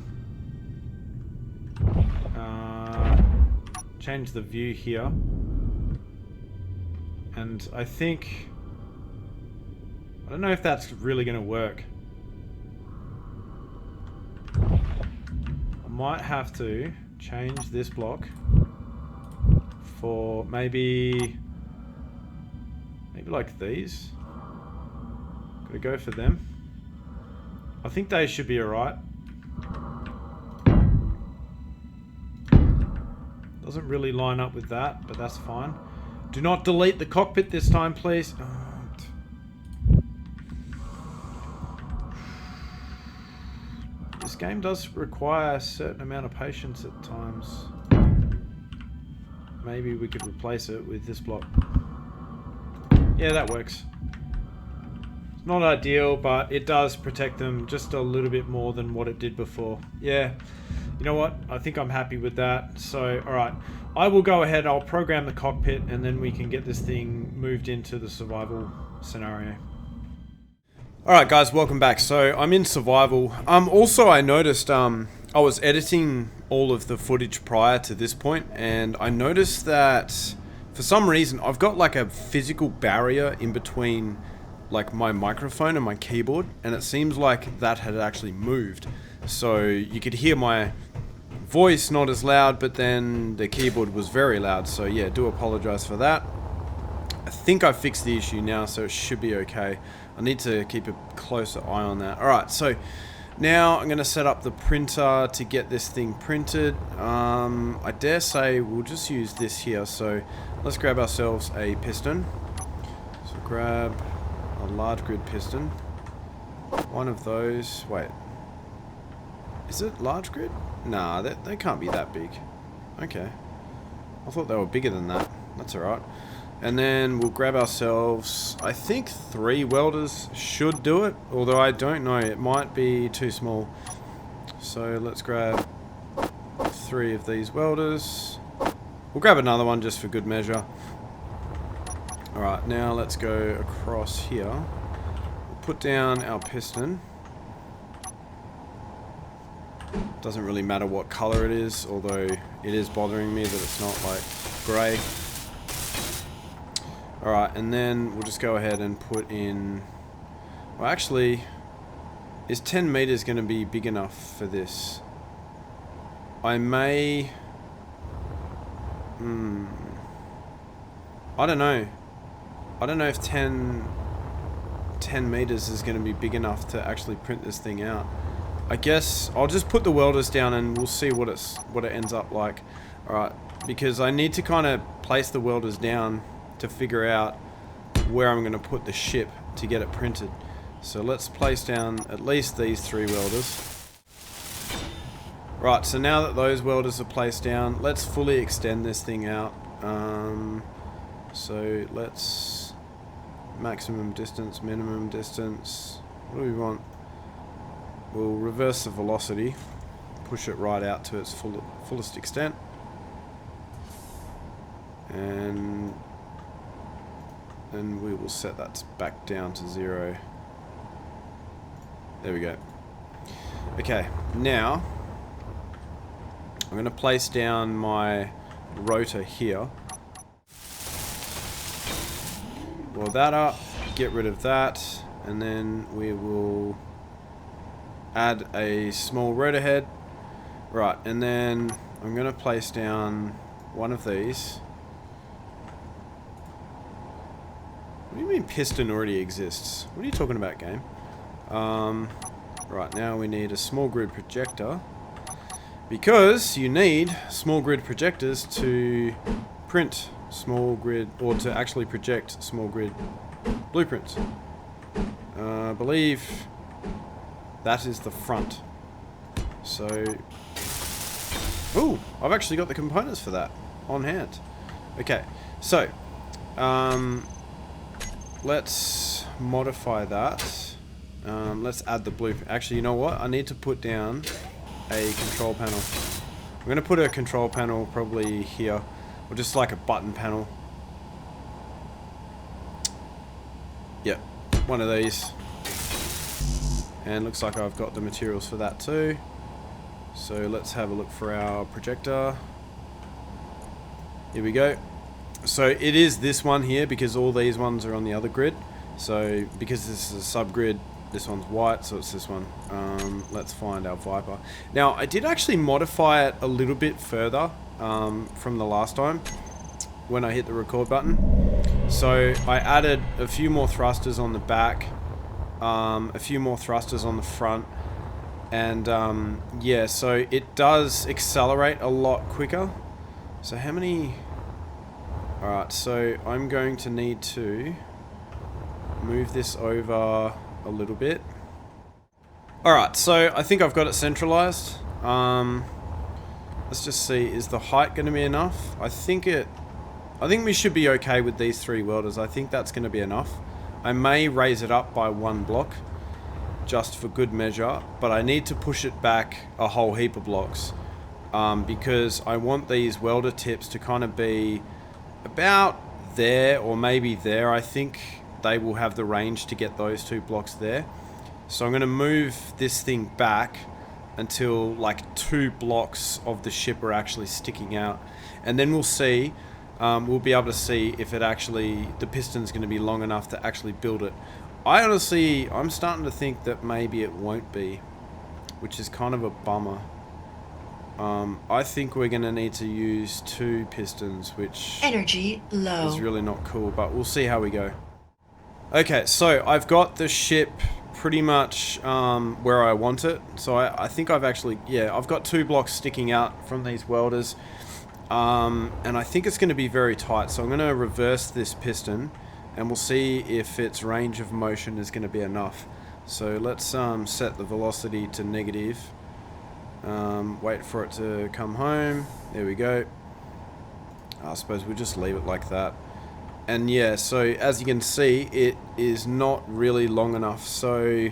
Change the view here. And I think... I don't know if that's really going to work. I might have to change this block for maybe like these. Gotta go for them. I think they should be alright. Doesn't really line up with that, but that's fine. Do not delete the cockpit this time, please. This game does require a certain amount of patience at times. Maybe we could replace it with this block. Yeah, that works. It's not ideal, but it does protect them just a little bit more than what it did before. Yeah, you know what? I think I'm happy with that. So, alright. I will go ahead, I'll program the cockpit, and then we can get this thing moved into the survival scenario. Alright guys, welcome back. So, I'm in survival. Also, I noticed, I was editing all of the footage prior to this point, and I noticed that for some reason I've got like a physical barrier in between like my microphone and my keyboard, and it seems like that had actually moved. So you could hear my voice not as loud, but then the keyboard was very loud. So yeah, do apologize for that. I think I fixed the issue now, so it should be okay. I need to keep a closer eye on that. Alright, so now I'm going to set up the printer to get this thing printed. I dare say we'll just use this here. So let's grab ourselves a piston. So grab a large grid piston. One of those. Wait. Is it large grid? Nah, they can't be that big. Okay. I thought they were bigger than that. That's alright. And then we'll grab ourselves, I think 3 welders should do it. Although I don't know, it might be too small. So let's grab 3 of these welders. We'll grab another one just for good measure. Alright, now let's go across here. We'll put down our piston. Doesn't really matter what color it is, although it is bothering me that it's not like grey. Alright, and then we'll just go ahead and put in... Well, actually, is 10 meters going to be big enough for this? I may... I don't know. I don't know if 10 meters is going to be big enough to actually print this thing out. I guess I'll just put the welders down and we'll see what it ends up like. Alright, because I need to kind of place the welders down to figure out where I'm going to put the ship to get it printed. So let's place down at least these 3 welders. Right, so now that those welders are placed down, let's fully extend this thing out. So let's maximum distance, minimum distance. What do we want? We'll reverse the velocity, push it right out to its fullest extent, and then we will set that back down to 0. There we go. Okay, now I'm going to place down my rotor here. Weld that up, get rid of that, and then we will add a small rotor head. Right, and then I'm going to place down one of these. What do you mean piston already exists? What are you talking about, game? Right, now we need a small grid projector. Because you need small grid projectors to print small grid, or to actually project small grid blueprints. I believe that is the front. So, ooh, I've actually got the components for that on hand. Okay, so let's modify that. Let's add the blueprint. Actually, you know what? I need to put down a control panel. I'm going to put a control panel probably here, or just like a button panel. Yep, one of these. And looks like I've got the materials for that too. So let's have a look for our projector. Here we go. So it is this one here because all these ones are on the other grid. So because this is a subgrid, this one's white, so it's this one. Let's find our Viper. Now, I did actually modify it a little bit further from the last time when I hit the record button. So I added a few more thrusters on the back, a few more thrusters on the front, and yeah, so it does accelerate a lot quicker. So how many... Alright, so I'm going to need to move this over a little bit. Alright, so I think I've got it centralized. Let's just see, is the height going to be enough? I think we should be okay with these 3 welders. I think that's going to be enough. I may raise it up by 1 block just for good measure, but I need to push it back a whole heap of blocks because I want these welder tips to kind of be about there or maybe there. I think they will have the range to get those 2 blocks there. So I'm going to move this thing back until like 2 blocks of the ship are actually sticking out, and then we'll see. We'll be able to see if it actually, the piston's going to be long enough to actually build it. I'm starting to think that maybe it won't be, which is kind of a bummer. I think we're going to need to use 2 pistons, which Energy low. is really not cool, but we'll see how we go. Okay, so I've got the ship pretty much where I want it. So I think I've actually, yeah, I've got 2 blocks sticking out from these welders. And I think it's going to be very tight. So I'm going to reverse this piston and we'll see if its range of motion is going to be enough. So let's set the velocity to negative. Wait for it to come home. There we go. I suppose we'll just leave it like that. And yeah, so as you can see, it is not really long enough. So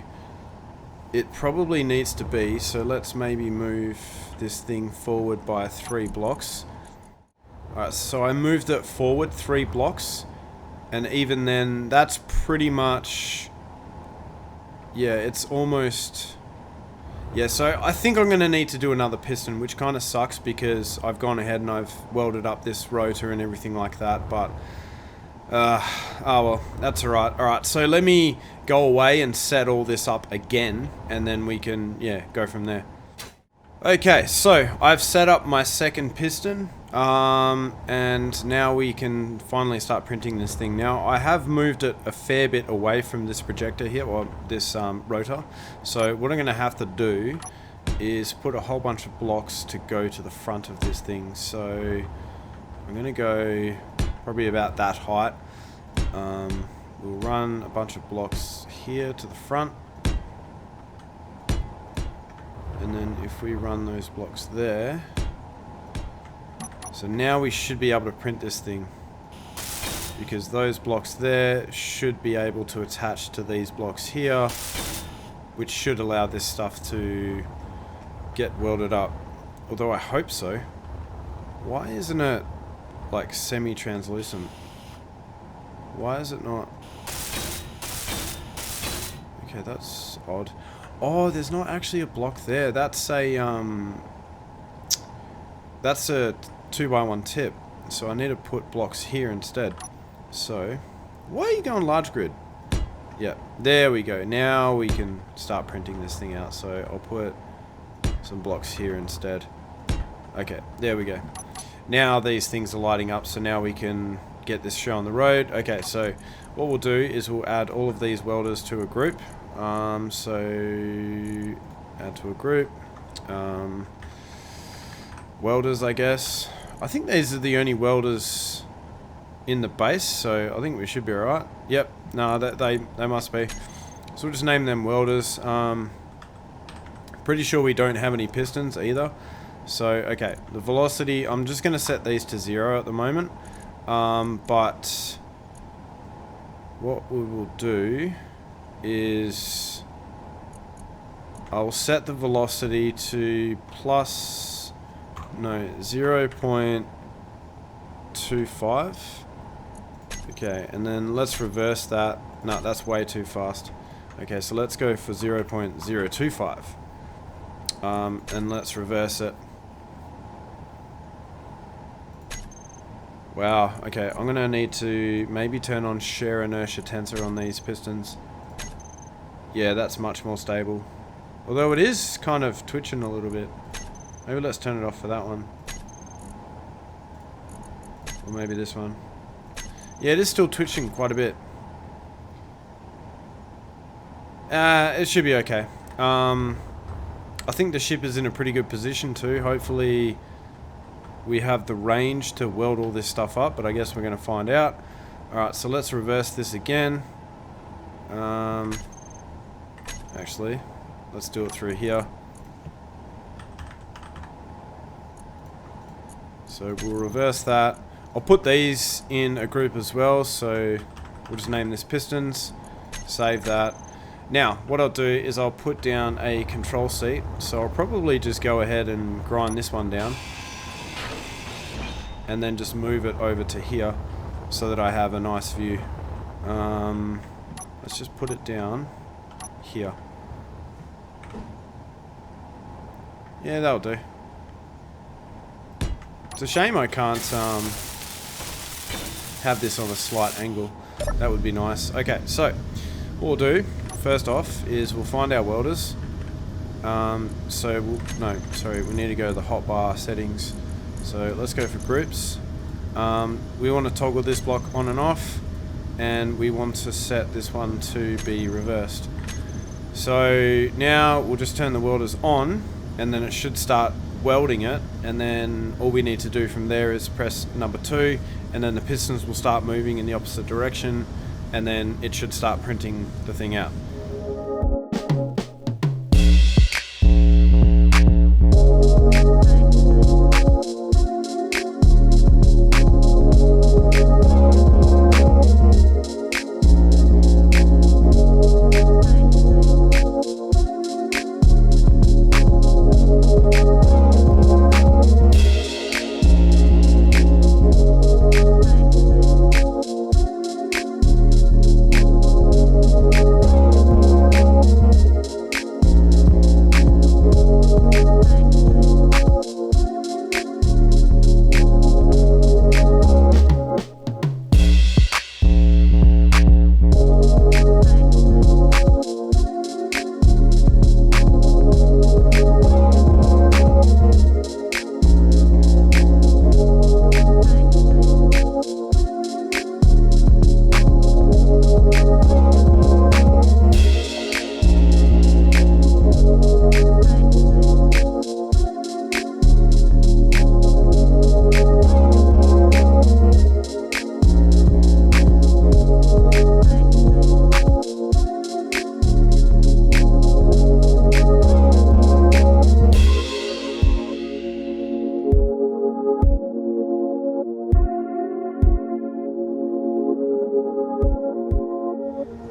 it probably needs to be. So let's maybe move this thing forward by 3 blocks. Alright, so I moved it forward 3 blocks, and even then, that's pretty much, yeah, it's almost, yeah, so I think I'm going to need to do another piston, which kind of sucks because I've gone ahead and I've welded up this rotor and everything like that, but, oh well, that's alright. Alright, so let me go away and set all this up again, and then we can, yeah, go from there. Okay, so I've set up my second piston, and now we can finally start printing this thing. Now, I have moved it a fair bit away from this projector here, or this rotor. So what I'm going to have to do is put a whole bunch of blocks to go to the front of this thing. So I'm going to go probably about that height. We'll run a bunch of blocks here to the front. And then if we run those blocks there, so now we should be able to print this thing, because those blocks there should be able to attach to these blocks here, which should allow this stuff to get welded up, although I hope so. Why isn't it like semi-translucent? Why is it not? Okay, that's odd. Oh, there's not actually a block there. That's a 2x1 tip. So I need to put blocks here instead. So, why are you going large grid? Yeah, there we go. Now we can start printing this thing out. So I'll put some blocks here instead. Okay, there we go. Now these things are lighting up, so now we can get this show on the road. Okay, so what we'll do is we'll add all of these welders to a group. So add to a group, welders, I guess. I think these are the only welders in the base, so I think we should be alright. Yep, no, they must be. So we'll just name them welders. Pretty sure we don't have any pistons either. So, okay, the velocity, I'm just going to set these to 0 at the moment. But what we will do is I'll set the velocity to 0.25. Okay, and then let's reverse that. No, that's way too fast. Okay, so let's go for 0.025. And let's reverse it. Wow, okay, I'm gonna need to maybe turn on shear inertia tensor on these pistons. Yeah, that's much more stable. Although it is kind of twitching a little bit. Maybe let's turn it off for that one. Or maybe this one. Yeah, it is still twitching quite a bit. It should be okay. I think the ship is in a pretty good position too. Hopefully we have the range to weld all this stuff up, but I guess we're going to find out. Alright, so let's reverse this again. Actually, let's do it through here. So we'll reverse that. I'll put these in a group as well, so we'll just name this pistons. Save that. Now, what I'll do is I'll put down a control seat. So I'll probably just go ahead and grind this one down. And then just move it over to here so that I have a nice view. Let's just put it down here. Yeah, that'll do. It's a shame I can't have this on a slight angle. That would be nice. Okay, so what we'll do first off is we'll find our welders. We need to go to the hotbar settings. So let's go for groups. We want to toggle this block on and off, and we want to set this one to be reversed. So now we'll just turn the welders on, and then it should start welding it, and then all we need to do from there is press number 2, and then the pistons will start moving in the opposite direction, and then it should start printing the thing out.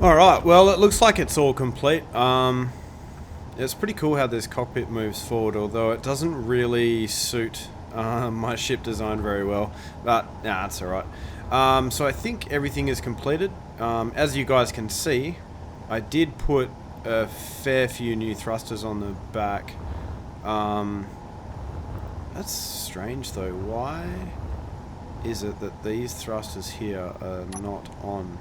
Alright, well it looks like it's all complete. It's pretty cool how this cockpit moves forward, although it doesn't really suit my ship design very well. But, nah, it's alright. So I think everything is completed. As you guys can see, I did put a fair few new thrusters on the back. That's strange though. Why is it that these thrusters here are not on?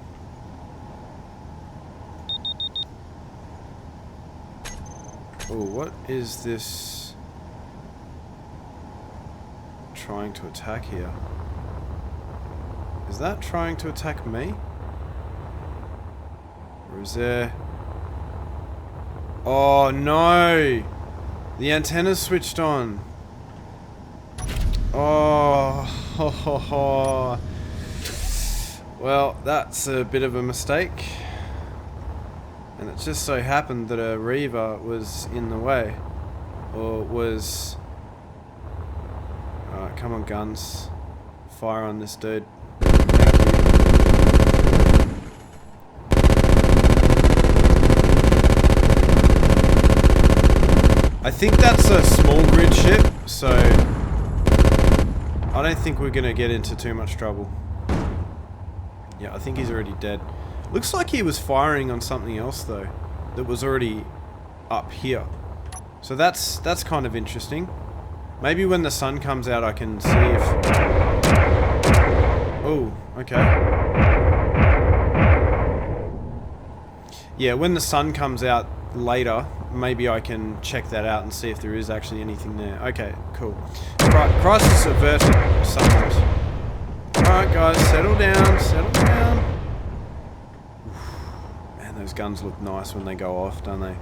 Oh, what is this trying to attack here? Is that trying to attack me? Or is there... Oh no! The antenna's switched on. Oh, ho, ho, ho. Well, that's a bit of a mistake. And it just so happened that a Reaver was in the way. Or was... Alright, come on guns. Fire on this dude. I think that's a small grid ship, so I don't think we're gonna get into too much trouble. Yeah, I think he's already dead. Looks like he was firing on something else though, that was already up here. So that's kind of interesting. Maybe when the sun comes out I can see if... Oh, okay. Yeah, when the sun comes out later, maybe I can check that out and see if there is actually anything there. Okay, cool. Crisis averted somewhat. Alright guys, settle down, settle down. Man, those guns look nice when they go off, don't they?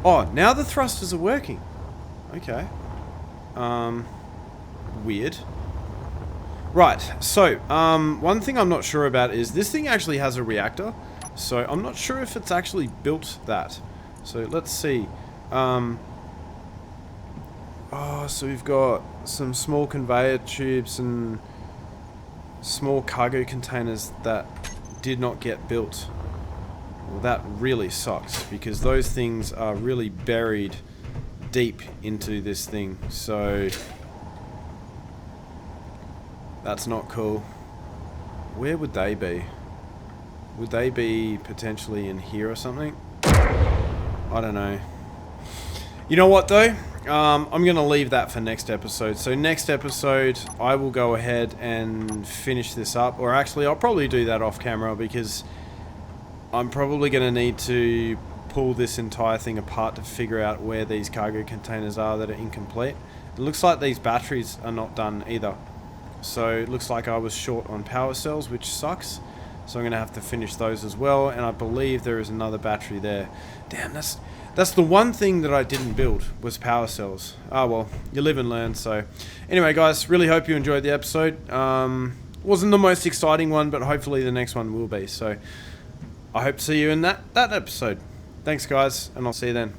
Oh, now the thrusters are working. Okay. Weird. Right, so, one thing I'm not sure about is this thing actually has a reactor. So I'm not sure if it's actually built that. So let's see. Oh, so we've got some small conveyor tubes and small cargo containers that did not get built. Well, that really sucks because those things are really buried deep into this thing. So that's not cool. Where would they be? Would they be potentially in here or something? I don't know. You know what though? I'm going to leave that for next episode. So next episode, I will go ahead and finish this up. Or actually, I'll probably do that off camera because I'm probably going to need to pull this entire thing apart to figure out where these cargo containers are that are incomplete. It looks like these batteries are not done either. So it looks like I was short on power cells, which sucks. So I'm going to have to finish those as well, and I believe there is another battery there. Damn, that's the one thing that I didn't build, was power cells. Ah well, you live and learn, so... Anyway guys, really hope you enjoyed the episode. Wasn't the most exciting one, but hopefully the next one will be. So I hope to see you in that episode. Thanks guys, and I'll see you then.